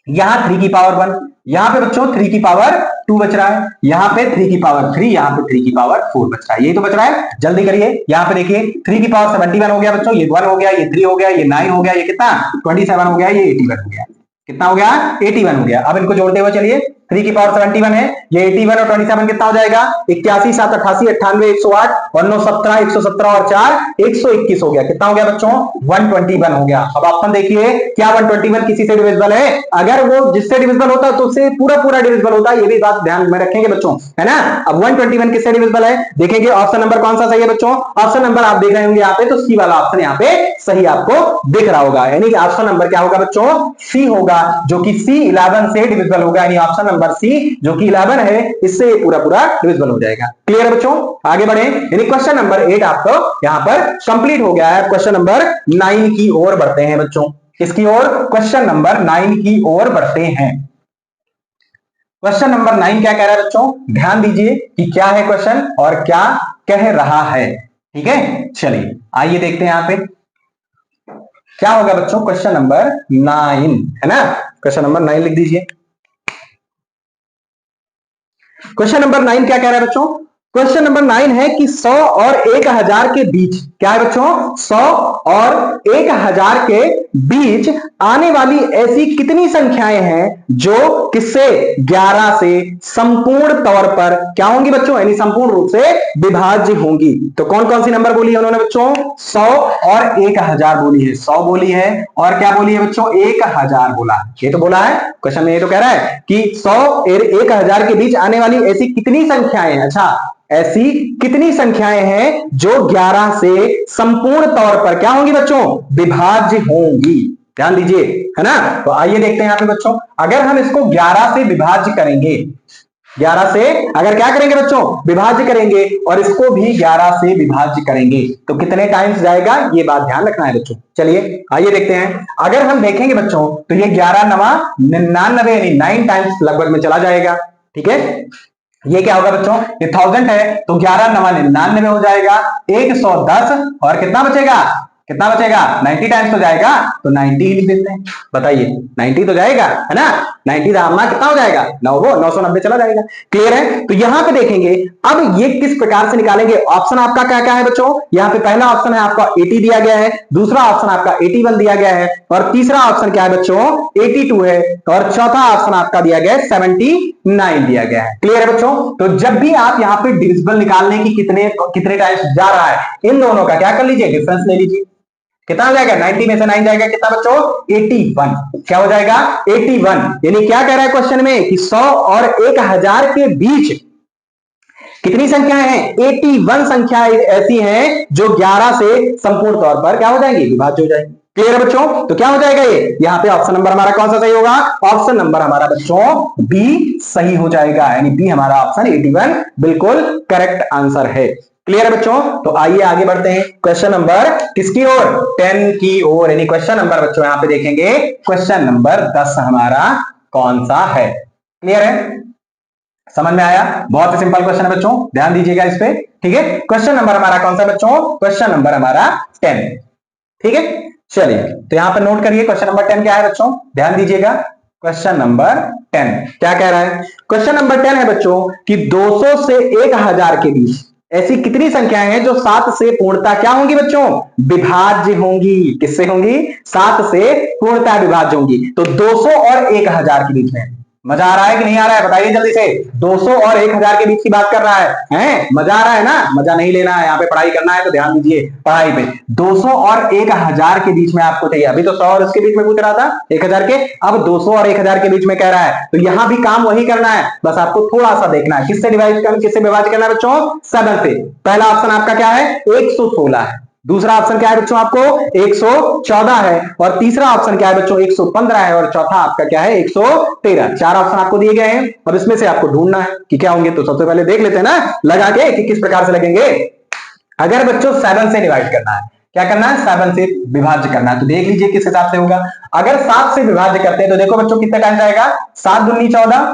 यहां 3 की पावर 1, यहां पे बच्चों 3 की पावर 2 बच रहा है, यहां पे 3 की पावर 3, यहां पे 3 की पावर 4 बच रहा है। यही तो बच रहा है, जल्दी करिए। यहां पे देखिए 3 की पावर 71 हो गया बच्चों, ये 1 हो गया, ये 3 हो गया, ये 9 हो गया, ये कितना 27 हो गया, ये 81 हो गया। कितना हो गया 81 हो गया। अब इनको जोड़ते हुए चलिए, 3 की पावर 71 है, ये 81 और 27 कितना हो जाएगा 81 7 88 98 108 और 9 17 117 और 4 121 हो गया। कितना हो गया बच्चों 121 हो गया। अब ऑप्शन देखिए, क्या 121 किसी से डिविजिबल है, अगर वो जिससे डिविजिबल होता है तो उससे पूरा पूरा डिविजिबल होता है, ये भी बात ध्यान में रखेंगे बच्चों, है ना। अब 121 किससे डिविजिबल है, देखेंगे ऑप्शन नंबर कौन सा सही है बच्चों, ऑप्शन नंबर आप देख रहे होंगे यहाँ पे, तो सी वाला ऑप्शन यहाँ पे सही आपको दिख रहा होगा, यानी कि ऑप्शन नंबर क्या होगा बच्चों सी होगा, जो कि C11 से डिविजिबल होगा, यानी ऑप्शन नंबर सी जो कि 11 है, इससे पूरा पूरा डिविजिबल हो जाएगा। क्लियर है बच्चों, आगे बढ़े, यानी क्वेश्चन नंबर 8 आपको यहां पर कंप्लीट हो गया है। क्वेश्चन नंबर 9 की ओर बढ़ते हैं बच्चों, किसकी ओर? क्वेश्चन नंबर 9 की ओर बढ़ते हैं। क्वेश्चन नंबर 9 क्या कह रहा है बच्चों? ध्यान दीजिए कि क्या है क्वेश्चन और क्या कह रहा है। ठीक है, चलिए आइए देखते हैं यहां पे क्या होगा बच्चों। क्वेश्चन नंबर 9 है ना, क्वेश्चन नंबर 9 लिख दीजिए। क्वेश्चन नंबर 9 क्या कह रहा है बच्चों? क्वेश्चन नंबर 9 है कि 100 और 1000 के बीच, क्या है बच्चों? 100 और 1000 के बीच आने वाली ऐसी कितनी संख्याएं हैं जो किससे? 11 से संपूर्ण तौर पर क्या होंगी बच्चों? यानी संपूर्ण रूप से विभाज्य होंगी। तो कौन कौन सी नंबर बोली है उन्होंने बच्चों? 100 और 1000 बोली है। 100 बोली है और क्या बोली है बच्चों? 1000 बोला। ये तो बोला है क्वेश्चन में, ये तो कह रहा है कि 100 और 1000 के बीच आने वाली ऐसी कितनी संख्याएं हैं। अच्छा, ऐसी कितनी संख्याएं हैं जो 11 से संपूर्ण तौर पर क्या होंगी बच्चों? विभाज्य होंगी। ध्यान दीजिए, है ना। तो आइए देखते हैं यहां पे बच्चों, अगर हम इसको 11 से विभाज्य करेंगे, 11 से अगर क्या करेंगे बच्चों? विभाज्य करेंगे, और इसको भी 11 से विभाज्य करेंगे तो कितने टाइम्स जाएगा? ये बात ध्यान रखना है बच्चों। चलिए आइए देखते हैं। अगर हम देखेंगे बच्चों तो ये 11 नवा 99 यानी 9 टाइम्स लगभग में चला जाएगा। ठीक है, ये क्या होगा बच्चों? ये 1000 है तो 11 नवा 99 हो जाएगा, 110 और कितना बचेगा? कितना बचेगा? 90 टाइम्स तो जाएगा, तो 90 ही लिख देते हैं। बताइए 90 तो जाएगा, है ना। 90 दामना कितना हो जाएगा? 990 चला जाएगा। क्लियर है। तो यहां पे देखेंगे अब ये किस प्रकार से निकालेंगे। ऑप्शन आपका क्या क्या है बच्चों? यहां पे पहला ऑप्शन है आपका 80 दिया गया है, दूसरा ऑप्शन आपका 81 दिया गया है, और तीसरा ऑप्शन क्या है बच्चों? 82 है, और चौथा ऑप्शन आपका दिया गया है 79 दिया गया है। क्लियर है बच्चों। तो जब भी आप यहां पे डिविजिबल निकालने की कितने कितने टाइम्स जा रहा है, इन दोनों का क्या कर लीजिए? डिफरेंस ले लीजिए। कितना हो जाएगा? 90 में से 9 जाएगा, कितना बच्चों? 81। क्या हो जाएगा? 81। यानी क्या कह रहा है क्वेश्चन में कि 100 और 1000 के बीच कितनी संख्याएं हैं? 81 संख्याएं ऐसी हैं जो 11 से संपूर्ण तौर पर क्या हो जाएंगी? विभाज्य हो जाएंगी। क्लियर है बच्चों। तो क्या हो जाएगा ये? यहाँ पे ऑप्शन नंबर हमारा कौन सा सही होगा? ऑप्शन नंबर हमारा बच्चों बी सही हो जाएगा, यानी बी हमारा ऑप्शन 81 बिल्कुल करेक्ट आंसर है। क्लियर है बच्चों। तो आइए आगे बढ़ते हैं क्वेश्चन नंबर किसकी ओर? 10 की ओर। यानी क्वेश्चन नंबर बच्चों यहां पे देखेंगे क्वेश्चन नंबर 10 हमारा कौन सा है। क्लियर है, समझ में आया? बहुत ही सिंपल क्वेश्चन है बच्चों, ध्यान दीजिएगा इस पे। ठीक है, क्वेश्चन नंबर हमारा कौन सा बच्चों? क्वेश्चन नंबर हमारा 10। ठीक है, चलिए तो यहां पर नोट करिए क्वेश्चन नंबर 10 क्या है बच्चों, ध्यान दीजिएगा। क्वेश्चन नंबर 10 क्या कह रहा है? क्वेश्चन नंबर 10 है बच्चों कि 200 से 1000 के बीच ऐसी कितनी संख्याएं हैं जो 7 से पूर्णता क्या होंगी बच्चों? विभाज्य होंगी। किससे होंगी? 7 से पूर्णता विभाज्य होंगी। तो 200 और 1000 के बीच में मजा आ रहा है कि नहीं आ रहा है? बताइए जल्दी से। 200 और 1000 के बीच की बात कर रहा है? मजा आ रहा है ना? मजा नहीं लेना है, यहाँ पे पढ़ाई करना है, तो ध्यान दीजिए पढ़ाई पे। 200 और 1000 के बीच में आपको चाहिए। अभी तो 100 और उसके बीच में पूछ रहा था 1000 के, अब 200 और 1000 के बीच में कह रहा है। तो यहां भी काम वही करना है, बस आपको थोड़ा सा देखना है। किससे डिवाइड करना, किससे विभाजित करना है बच्चों? 7 से। पहला ऑप्शन आपका क्या है? 116 है, दूसरा ऑप्शन क्या है बच्चों आपको? 114 है, और तीसरा ऑप्शन क्या है बच्चों? 115 है, और चौथा आपका क्या है? 113। 4 ऑप्शन आपको दिए गए हैं, और इसमें से आपको ढूंढना है कि क्या होंगे। तो सबसे पहले देख लेते हैं ना लगा के कि किस प्रकार से लगेंगे। अगर बच्चों 7 से डिवाइड करना है, क्या करना है? 7 से विभाज्य करना है, तो देख लीजिए किस हिसाब से होगा। अगर 7 से विभाज्य करते हैं तो देखो बच्चों कितना टाइम जाएगा? 7 दूनी 14,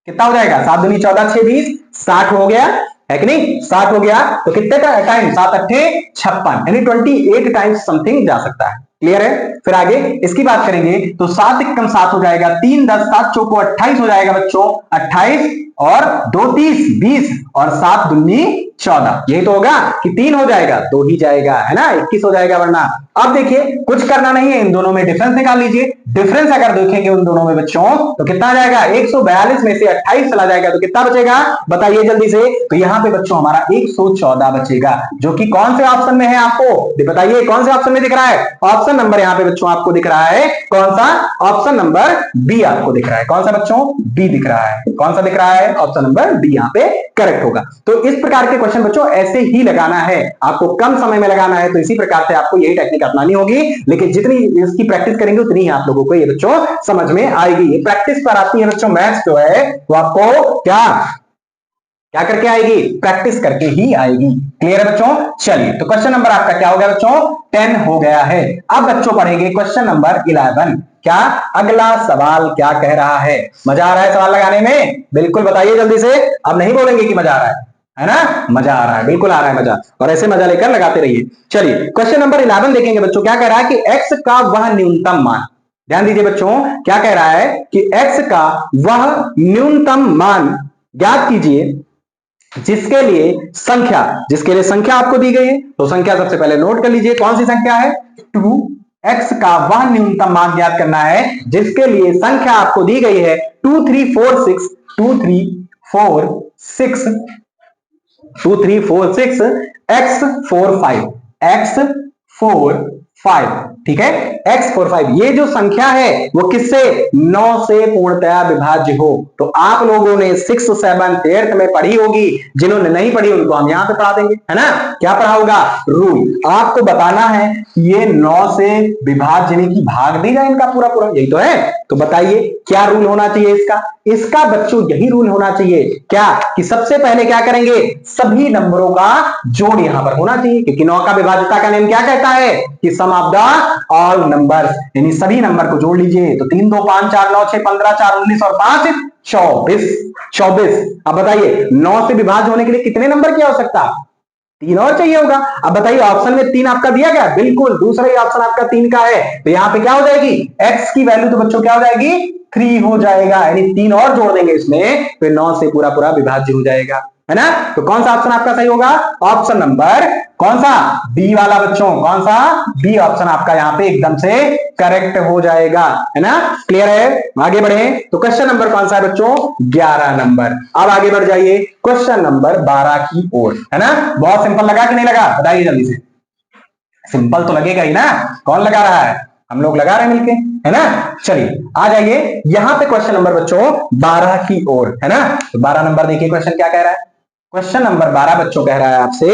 कितना हो जाएगा? 7 दूनी 14, 6 20, 60 हो गया, है कि नहीं? 60 हो गया, तो कितने टाइम? 7 अट्ठे 56, यानी 28 टाइम्स समथिंग जा सकता है। क्लियर है। फिर आगे इसकी बात करेंगे तो 7 एकम 7 हो जाएगा, 3 10 7 चौको 28 हो जाएगा बच्चों, 28 और 2 30 20 और 7 दूनी 14। यही तो होगा कि 3 हो जाएगा, 2 ही जाएगा, है ना, 21 हो जाएगा वरना। अब देखिए कुछ करना नहीं है, इन दोनों में डिफरेंस निकाल लीजिए। डिफरेंस अगर देखेंगे उन दोनों में बच्चों तो कितना आ जाएगा? 142 में से 28 चला जाएगा तो कितना बचेगा? बताइए जल्दी से। तो यहां पे बच्चों हमारा 114 बचेगा, जो कि कौन से ऑप्शन में है आपको बताइए? कौन से ऑप्शन में दिख रहा है? ऑप्शन नंबर यहां पे बच्चों आपको दिख रहा है कौन सा? ऑप्शन नंबर बी आपको दिख रहा है। कौन सा बच्चों? बी दिख रहा है। कौन सा दिख रहा है? ऑप्शन नंबर बी यहां पे करेक्ट होगा। तो इस प्रकार के क्वेश्चन बच्चों ऐसे ही लगाना है, आपको कम समय में लगाना है, तो इसी प्रकार से आपको यही टेक्निक अपनानी होगी। लेकिन जितनी इसकी प्रैक्टिस करेंगे उतनी ही आप लोगों को ये बच्चों समझ में आएगी। ये प्रैक्टिस पर आती है बच्चों, मैथ्स जो है वो आपको क्या क्या करके आएगी? प्रैक्टिस करके ही आएगी। क्लियर है बच्चों? चलिए, तो क्वेश्चन नंबर आपका क्या हो गया बच्चों? 10 हो गया है। अब बच्चों पढ़ेंगे क्वेश्चन नंबर 11। क्या अगला सवाल क्या कह रहा है? मजा आ रहा है सवाल लगाने में? बिल्कुल बताइए जल्दी से। अब नहीं बोलेंगे कि मजा आ रहा है ना? मजा आ रहा है, बिल्कुल आ रहा है मजा, और ऐसे मजा लेकर लगाते रहिए। चलिए, क्वेश्चन नंबर 11 देखेंगे बच्चों। क्या कह रहा है कि x का वह न्यूनतम मान, ध्यान दीजिए बच्चों, क्या कह रहा है कि x का वह न्यूनतम मान ज्ञात कीजिए जिसके लिए संख्या आपको दी गई है। तो संख्या सबसे पहले नोट कर लीजिए, कौन सी संख्या है? 2। x का वह न्यूनतम मान ज्ञात करना है जिसके लिए संख्या आपको दी गई है 2 3 4 6 2 3 4 6 2 3 4 6 x 4 5 x 4 5, ठीक है, x 4 5। ये जो संख्या है वो किससे? 9 से पूर्णतया विभाज्य हो। तो आप लोगों ने 6th 7th 8th में पढ़ी होगी, जिन्होंने नहीं पढ़ी उनको हम यहां पे पढ़ा देंगे, है ना? क्या पढ़ा होगा? रूल। आपको बताना है कि ये 9 से विभाज्य यानी कि भाग दी जाए इनका पूरा पूरा, यही तो है। तो बताइए क्या रूल होना चाहिए इसका? इसका बच्चों यही रूल होना चाहिए, क्या कि सबसे पहले क्या करेंगे? सभी नंबरों का जोड़ यहां पर होना चाहिए, क्योंकि 9 का विभाज्यता का नियम क्या कहता है कि सम ऑफ द ऑल नंबर्स, यानी सभी नंबर को जोड़ लीजिए। तो 3 2 5 4 9 6 15 4 19 और 5 24। अब बताइए 9 से विभाज्य होने के लिए कितने नंबर की आवश्यकता? 3 और चाहिए होगा। अब बताइए ऑप्शन में 3 आपका दिया गया, बिल्कुल दूसरा ही ऑप्शन आपका 3 का है। तो यहां पे क्या हो जाएगी? x की वैल्यू तो बच्चों क्या हो जाएगी? 3 हो जाएगा, यानी 3 और जोड़ देंगे इसमें, फिर 9 से पूरा पूरा विभाज्य हो जाएगा, है ना? तो कौन सा ऑप्शन आपका सही होगा? ऑप्शन नंबर कौन सा? बी वाला बच्चों, कौन सा? बी ऑप्शन आपका यहां पे एकदम से करेक्ट हो जाएगा, है ना? क्लियर है? आगे बढ़े तो क्वेश्चन नंबर कौन सा है बच्चों? 11 नंबर। अब आगे बढ़ जाइए क्वेश्चन नंबर 12 की ओर, है ना? बहुत सिंपल लगा कि नहीं लगा? बताइए जल्दी से। सिंपल तो लगेगा ही ना, कौन लगा रहा है? हम लोग लगा रहे हैं मिलके, है ना? चलिए आ जाइए यहां पे क्वेश्चन नंबर बच्चों 12 की ओर, है ना? तो 12 नंबर देखिए क्वेश्चन क्या कह रहा है। क्वेश्चन नंबर 12 बच्चों कह रहा है आपसे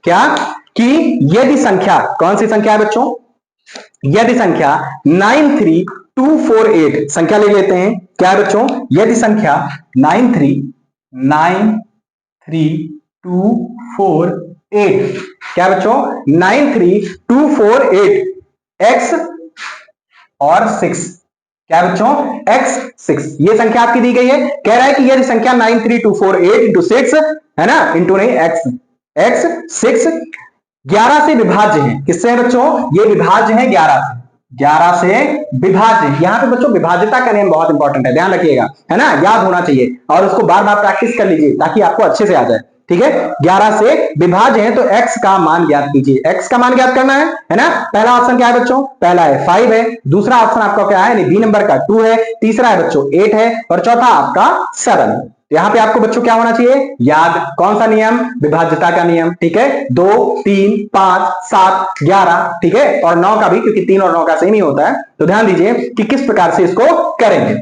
क्या कि यदि संख्या, कौन सी संख्या है बच्चों? यदि संख्या 93248, संख्या ले लेते हैं, क्या है बच्चों? यदि संख्या 93248, क्या बच्चों? 93248 x और 6, क्या बच्चों? x 6, ये संख्या आपकी दी गई है। कह रहा है कि यदि संख्या 93248 इंटू 6, है ना, इंटू नहीं, x 6 11 से विभाज्य है। किससे है बच्चों? ये विभाज्य है 11 से, 11 से विभाज्य। यहां पे बच्चों विभाज्यता का नियम बहुत इंपॉर्टेंट है, ध्यान रखिएगा, है ना? याद होना चाहिए और उसको बार बार प्रैक्टिस कर लीजिए ताकि आपको अच्छे से आ जाए, ठीक है? 11 से विभाज्य है तो x का मान ज्ञात कीजिए। x का मान ज्ञात करना है ना? पहला ऑप्शन क्या है बच्चों? पहला है 5 है, दूसरा ऑप्शन आपका क्या है? बी नंबर का 2 है, तीसरा है बच्चों 8 है, और चौथा आपका 7। यहां पे आपको बच्चों क्या होना चाहिए? याद, कौन सा नियम? विभाज्यता का नियम, ठीक है? 2 3 5 7 11, ठीक है, और 9 का भी, क्योंकि 3 और 9 का सेम ही होता है। तो ध्यान दीजिए कि किस प्रकार से इसको करेंगे।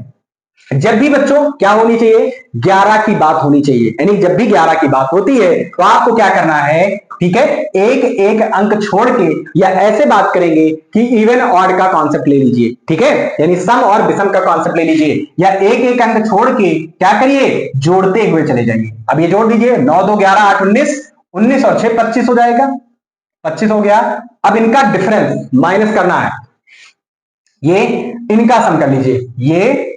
जब भी बच्चों क्या होनी चाहिए? 11 की बात होनी चाहिए, यानी जब भी 11 की बात होती है तो आपको क्या करना है, ठीक है, एक एक अंक छोड़ के, या ऐसे बात करेंगे कि इवन ऑड का कॉन्सेप्ट ले लीजिए, ठीक है, यानी सम और विषम का कॉन्सेप्ट ले लीजिए, या एक एक अंक छोड़ के क्या करिए? जोड़ते हुए चले जाइए। अब ये जोड़ दीजिए, 9 2 11 8 19, 19 और 6 25 हो जाएगा, 25 हो गया। अब इनका डिफरेंस माइनस करना है, ये इनका सम कर लीजिए, ये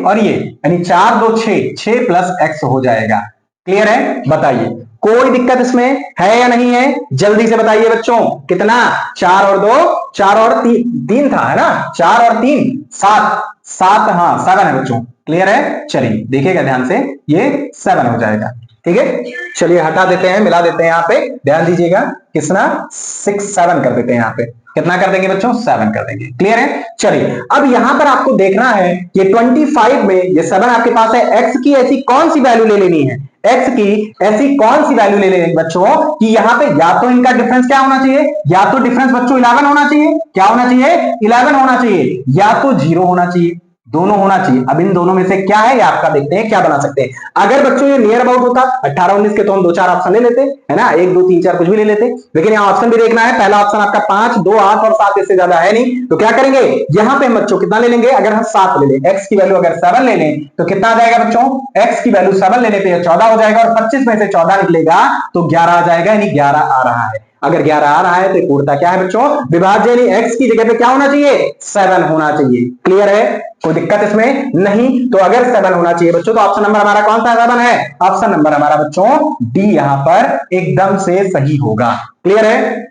और ये, यानी 4 2 6 प्लस x हो जाएगा। क्लियर है? बताइए कोई दिक्कत इसमें है या नहीं है? जल्दी से बताइए बच्चों, कितना? 4 और 2 4 और 3 था, है ना? 4 और 3 7, हाँ 7 है बच्चों। क्लियर है? चलिए देखिएगा ध्यान से, ये 7 हो जाएगा, ठीक है? चलिए हटा देते हैं, मिला देते हैं, यहां पे ध्यान दीजिएगा, कितना? 6 7 कर देते हैं, यहां पे कितना कर देंगे बच्चों? 7 कर देंगे। क्लियर है? चलिए अब यहां पर आपको देखना है कि 25 में ये 7 आपके पास है, x की ऐसी कौन सी वैल्यू ले लेनी है? x की ऐसी कौन सी वैल्यू ले लेनी बच्चों कि यहां पे या तो इनका डिफरेंस क्या होना चाहिए? या तो डिफरेंस बच्चों 11 होना चाहिए, क्या होना चाहिए? 11 होना चाहिए, या तो 0 होना चाहिए। दोनों होना चाहिए। अब इन दोनों में से क्या है ये आपका देखते हैं क्या बना सकते हैं। अगर बच्चों ये नियर अबाउट होता 18 19 के तो हम 2 4 ऑप्शन ले लेते, है ना, 1 2 3 4 कुछ भी ले लेते, लेकिन यहाँ ऑप्शन भी देखना है। पहला ऑप्शन आपका 5 2 8 और 7 इससे ज्यादा है नहीं, तो क्या करेंगे यहाँ पे बच्चों कितना ले लेंगे, अगर हम 7 ले लें, एक्स की वैल्यू अगर 7 ले लें तो कितना आ जाएगा बच्चों, एक्स की वैल्यू 7 लेने पे 14 हो जाएगा और 25 में से 14 निकलेगा तो 11 आ जाएगा, यानी 11 आ रहा है। अगर 11 आ रहा है तो पूर्णता क्या है बच्चों, विभाज्य, यानी एक्स की जगह पे क्या होना चाहिए, 7 होना चाहिए। क्लियर है, कोई दिक्कत इसमें नहीं। तो अगर 7 होना चाहिए बच्चों तो ऑप्शन नंबर हमारा कौन सा 7 है, ऑप्शन नंबर हमारा बच्चों डी यहां पर एकदम से सही होगा। क्लियर है,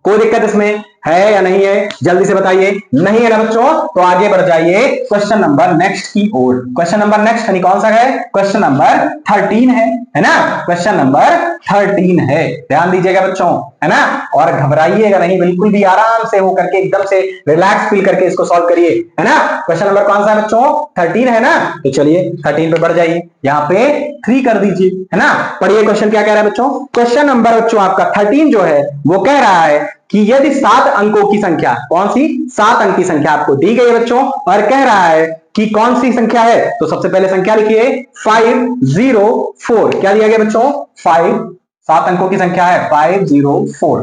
कोई दिक्कत इसमें है या नहीं है, जल्दी से बताइए। नहीं है ना बच्चों, तो आगे बढ़ जाइए क्वेश्चन नंबर नेक्स्ट की ओर। क्वेश्चन नंबर नेक्स्ट यानी कौन सा है, क्वेश्चन नंबर 13 है ना, क्वेश्चन नंबर 13 है, ध्यान दीजिएगा बच्चों, है ना, और घबराइएगा नहीं, बिल्कुल भी आराम से होकर के एकदम से रिलैक्स फील करके इसको सॉल्व करिए, है ना। क्वेश्चन नंबर कौन सा है बच्चों, 13 है ना, तो चलिए 13 पे बढ़ जाइए, यहाँ पे 3 कर दीजिए, है ना। पढ़िए क्वेश्चन क्या कह रहा है बच्चों, क्वेश्चन नंबर बच्चों आपका 13 जो है वो कह रहा है कि यदि 7 अंकों की संख्या, कौन सी 7 अंक की संख्या आपको दी गई है बच्चों, और कह रहा है कि कौन सी संख्या है, तो सबसे पहले संख्या लिखिए 504, क्या दिया गया बच्चों 5, 7 अंकों की संख्या है 504।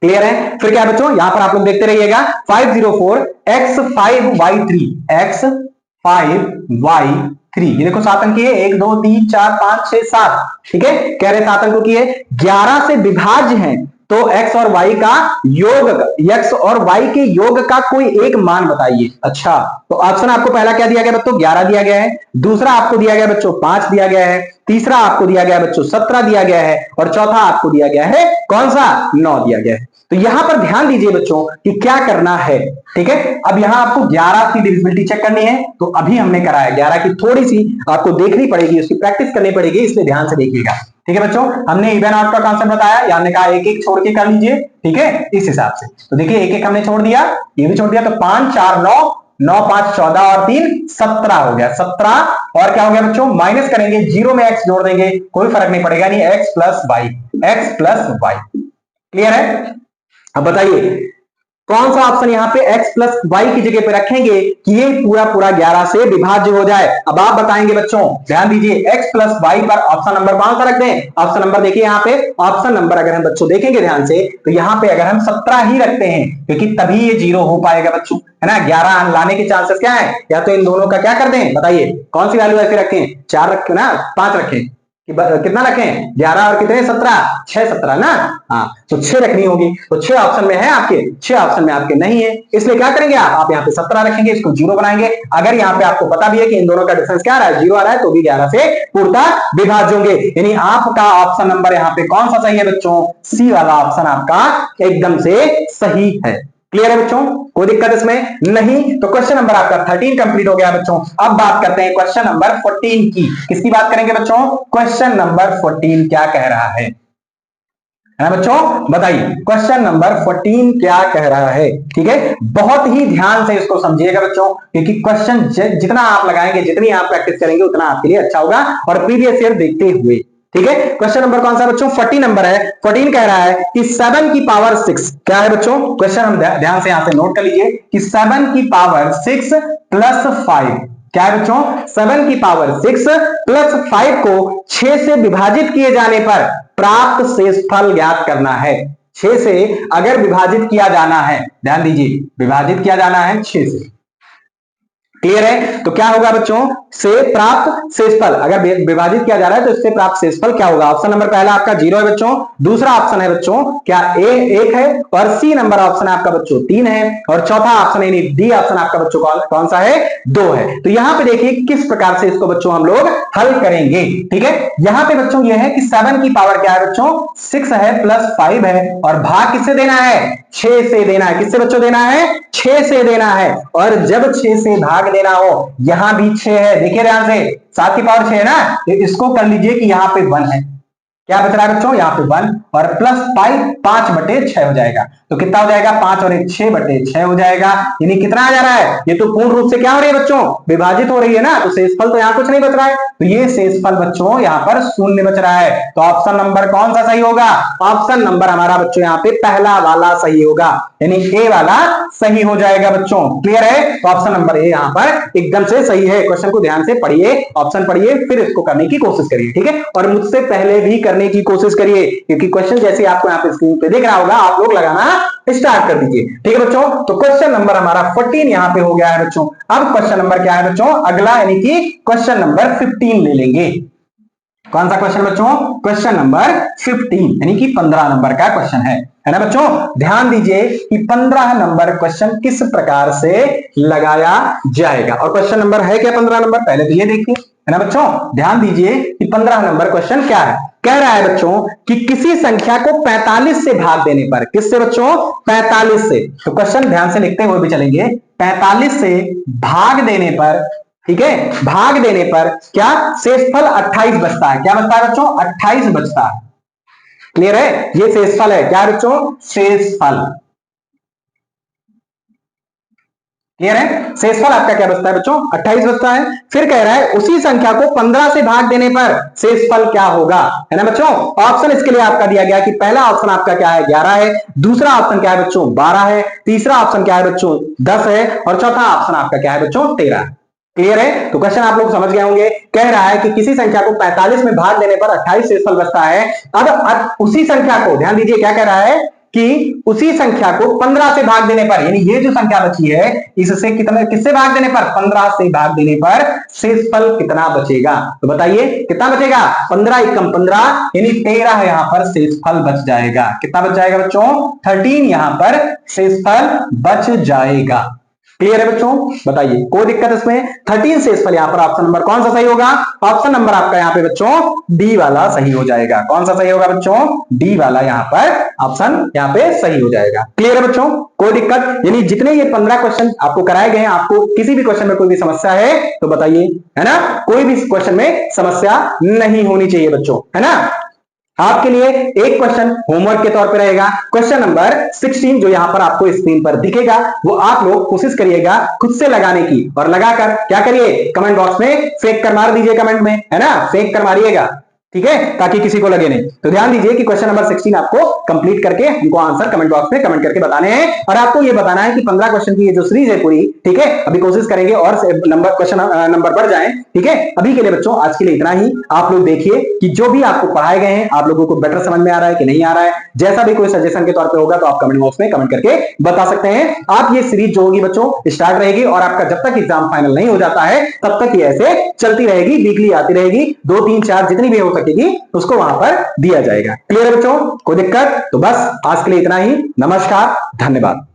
क्लियर है, फिर क्या है बच्चों, यहां पर आप लोग देखते रहिएगा 504 x5y3 x5y3, ये देखो 7 अंक की है, 1 2 3 4 5 6 7, ठीक है, कह रहे 7 अंकों की है, 11 से विभाज्य है, तो x और y का योग, x और y के योग का कोई एक मान बताइए। अच्छा, तो ऑप्शन आपको पहला क्या दिया गया बच्चों, 11 दिया गया है, दूसरा आपको दिया गया बच्चों 5 दिया गया है, तीसरा आपको दिया गया बच्चों 17 दिया गया है, और चौथा आपको दिया गया है कौन सा, 9 दिया गया है। तो यहां पर ध्यान दीजिए बच्चों कि क्या करना है, ठीक है। अब यहां आपको 11 की डिविजिबिलिटी चेक करनी है, तो अभी हमने कराया 11 की थोड़ी सी आपको देखनी पड़ेगी, उसकी प्रैक्टिस करनी पड़ेगी, इसलिए ध्यान से देखिएगा, ठीक है बच्चों। हमने इवन आउट का कॉन्सेप्ट बताया, या हमने कहा एक एक छोड़ के कर लीजिए, ठीक है, इस हिसाब से। तो देखिए एक एक हमने छोड़ दिया, ये भी छोड़ दिया, तो 5 4 9 9 5 14 और 3 17 हो गया, 17, और क्या हो गया बच्चों, माइनस करेंगे, जीरो में एक्स जोड़ देंगे, कोई फर्क नहीं पड़ेगा, नहीं X plus Y, X plus Y. Clear है, अब बताइए कौन सा ऑप्शन यहाँ पे x प्लस वाई की जगह पे रखेंगे कि ये पूरा पूरा 11 से विभाज्य हो जाए। अब आप बताएंगे बच्चों, ध्यान दीजिए, x प्लस वाई पर ऑप्शन नंबर कौन सा रख दें, ऑप्शन नंबर देखिए यहाँ पे, ऑप्शन नंबर अगर हम बच्चों देखेंगे ध्यान से, तो यहाँ पे अगर हम 17 ही रखते हैं, क्योंकि तभी ये 0 हो पाएगा बच्चों, है ना। 11 लाने के चांसेस क्या है, या तो इन दोनों का क्या कर दें, बताइए कौन सी वैल्यू ऐसे रखें, 4 रखें ना, 5 रखें, कितना रखें, 11 और कितने 17, 6 17 ना, हाँ, तो 6 रखनी होगी, तो 6 ऑप्शन में है आपके, 6 ऑप्शन में आपके नहीं है, इसलिए क्या करेंगे आप यहाँ पे 17 रखेंगे, इसको 0 बनाएंगे। अगर यहाँ पे आपको पता भी है कि इन दोनों का डिफरेंस क्या आ रहा है, 0 आ रहा है, तो भी 11 से पूर्णतः विभाज्य होंगे, यानी आपका ऑप्शन नंबर यहाँ पे कौन सा सही है बच्चों, सी वाला ऑप्शन आपका एकदम से सही है। क्लियर है बच्चों, कोई दिक्कत इसमें नहीं। तो क्वेश्चन नंबर आपका 13 कंप्लीट हो गया बच्चों। अब बात करते हैं क्वेश्चन नंबर 14 की, किसकी बात करेंगे बच्चों, क्वेश्चन नंबर 14 क्या कह रहा है ना बच्चों, बताइए क्वेश्चन नंबर 14 क्या कह रहा है, ठीक है। बहुत ही ध्यान से इसको समझिएगा बच्चों, क्योंकि क्वेश्चन जितना आप लगाएंगे, जितनी आप प्रैक्टिस करेंगे, उतना आपके लिए अच्छा होगा, और प्रीवियस ईयर देखते हुए, ठीक है। क्वेश्चन नंबर कौन सा बच्चों, 14 नंबर है। 14 कह रहा है कि 7 की पावर 6 क्या है बच्चों, क्वेश्चन हम ध्यान से यहां से नोट कर लीजिए कि 7 की पावर 6 प्लस 5 क्या है बच्चों, 7 की पावर 6 प्लस 5 को 6 से विभाजित किए जाने पर प्राप्त शेषफल ज्ञात करना है। 6 से अगर विभाजित किया जाना है, ध्यान दीजिए, विभाजित किया जाना है 6 से, क्लियर है, तो क्या होगा बच्चों, से प्राप्त शेषफल, अगर विभाजित किया जा रहा है तो इससे प्राप्त शेषफल क्या होगा। ऑप्शन नंबर पहला आपका 0 है बच्चों, दूसरा ऑप्शन है बच्चों क्या ए 1 है, और सी नंबर ऑप्शन आपका बच्चों 3 है, और चौथा ऑप्शन यानी डी ऑप्शन आपका बच्चों कौन सा है, 2 है। तो यहां पे देखिए किस प्रकार से इसको बच्चों हम लोग हल करेंगे, ठीक है। यहां पे बच्चों यह है कि 7 की पावर क्या है बच्चों, 6 है प्लस 5 है, और भाग किससे देना है, 6 से देना है, किससे बच्चों देना है, 6 से देना है, और जब 6 से भाग देना हो, यहां भी 6 है, देखिए ध्यान से, 7 की पावर 6 है ना, तो इसको कर लीजिए कि यहां पे 1 है, क्या बच रहा है बच्चों, यहाँ पे 1 और प्लस 5/6 हो जाएगा। तो कितना हो जाएगा, 5 और 1 6/6 हो जाएगा। यानी कितना आ जा रहा है, ये तो पूर्ण रूप से क्या हो रही है बच्चों, विभाजित हो रही है ना, तो शेषफल तो यहाँ कुछ नहीं बच रहा है, तो ये शेषफल बच्चों यहाँ पर 0 बच रहा है। तो ऑप्शन नंबर कौन सा सही होगा, ऑप्शन नंबर हमारा बच्चों यहाँ पे पहला वाला सही होगा, यानी ए वाला सही हो जाएगा बच्चों। क्लियर है, तो ऑप्शन नंबर ए यहाँ पर एकदम से सही है। क्वेश्चन को ध्यान से पढ़िए, ऑप्शन पढ़िए, फिर इसको करने की कोशिश करिए, ठीक है, और मुझसे पहले भी करने की कोशिश करिए, क्योंकि क्वेश्चन जैसे आपको यहाँ पे स्क्रीन पे दिख रहा होगा आप लोग लगाना स्टार्ट कर दीजिए, ठीक है बच्चों। तो क्वेश्चन नंबर हमारा 14 यहाँ पे हो गया है बच्चों। अब क्वेश्चन नंबर क्या है बच्चों, अगला यानी कि क्वेश्चन नंबर 15 ले लेंगे। कौन सा क्वेश्चन बच्चों, क्वेश्चन नंबर 15 यानी कि 15 नंबर का क्वेश्चन है ना बच्चों। ध्यान दीजिए कि 15 नंबर क्वेश्चन किस प्रकार से लगाया जाएगा, और क्वेश्चन नंबर है क्या 15 नंबर, पहले तो ये देखिए, है ना बच्चों। ध्यान दीजिए कि 15 नंबर क्वेश्चन क्या है, कह रहा है बच्चों कि किसी संख्या को 45 से भाग देने पर, किससे बच्चों, 45 से, तो क्वेश्चन ध्यान से लिखते हुए भी चलेंगे, 45 से भाग देने पर, ठीक है, भाग देने पर क्या शेषफल 28 बचता है, क्या बचता है बच्चों, 28 बचता है। क्लियर है, ये शेषफल है, क्या बच्चों, शेषफल। क्लियर है, शेषफल आपका क्या बचता है बच्चों, 28 बचता है। फिर कह रहा है उसी संख्या को 15 से भाग देने पर शेषफल क्या होगा, है ना बच्चों। ऑप्शन इसके लिए आपका दिया गया कि पहला ऑप्शन आपका क्या है, 11 है, दूसरा ऑप्शन क्या है बच्चों, 12 है, तीसरा ऑप्शन क्या है बच्चों, 10 है, और चौथा ऑप्शन आपका क्या है बच्चों, 13। क्लियर है, तो क्वेश्चन आप लोग समझ गए होंगे। कह रहा है कि किसी संख्या को 45 में भाग देने पर 28 शेषफल बचता है। अब उसी संख्या को ध्यान दीजिए, क्या कह रहा है कि उसी संख्या को 15 से भाग देने पर, यानी ये जो संख्या बची है इससे कितने, किससे भाग देने पर, 15 से भाग देने पर शेषफल कितना बचेगा, तो बताइए कितना बचेगा, 15 एकम 15 यानी 13 यहाँ पर शेषफल बच जाएगा। कितना बच जाएगा बच्चों, 13 यहाँ पर शेषफल बच जाएगा। क्लियर है बच्चों, बताइए कोई दिक्कत इसमें, 13 शेषफल यहाँ पर ऑप्शन नंबर कौन सा सही होगा, ऑप्शन नंबर आपका यहाँ पे बच्चों डी वाला सही हो जाएगा। कौन सा सही होगा बच्चों, डी वाला यहाँ पर ऑप्शन यहाँ पे सही हो जाएगा। क्लियर है बच्चों, कोई दिक्कत, यानी जितने ये 15 क्वेश्चन आपको कराए गए हैं, आपको किसी भी क्वेश्चन में कोई भी समस्या है तो बताइए, है ना, कोई भी क्वेश्चन में समस्या नहीं होनी चाहिए बच्चों, है ना। आपके लिए एक क्वेश्चन होमवर्क के तौर पे रहेगा, क्वेश्चन नंबर 16 जो यहां पर आपको स्क्रीन पर दिखेगा, वो आप लोग कोशिश करिएगा खुद से लगाने की, और लगाकर क्या करिए, कमेंट बॉक्स में फेंक कर मार दीजिए, कमेंट में, है ना, फेंक कर मारिएगा, ठीक है, ताकि किसी को लगे नहीं। तो ध्यान दीजिए कि क्वेश्चन नंबर 16 आपको कंप्लीट करके हमको आंसर कमेंट बॉक्स में कमेंट करके बताने हैं, और आपको ये बताना है कि 15 क्वेश्चन की ये जो सीरीज है पूरी, ठीक है, अभी कोशिश करेंगे और नंबर क्वेश्चन नंबर बढ़ जाए, ठीक है। अभी के लिए बच्चों आज के लिए इतना ही। आप लोग देखिए कि जो भी आपको पढ़ाए गए हैं आप लोगों को बेटर समझ में आ रहा है कि नहीं आ रहा है, जैसा भी कोई सजेशन के तौर पर होगा तो आप कमेंट बॉक्स में कमेंट करके बता सकते हैं। आप ये सीरीज जो होगी बच्चों स्टार्ट रहेगी, और आपका जब तक एग्जाम फाइनल नहीं हो जाता है तब तक ये ऐसे चलती रहेगी, वीकली आती रहेगी, 2 3 4 जितनी भी हो सकेगी उसको वहां पर दिया जाएगा। क्लियर है बच्चों, कोई दिक्कत, तो बस आज के लिए इतना ही। नमस्कार, धन्यवाद।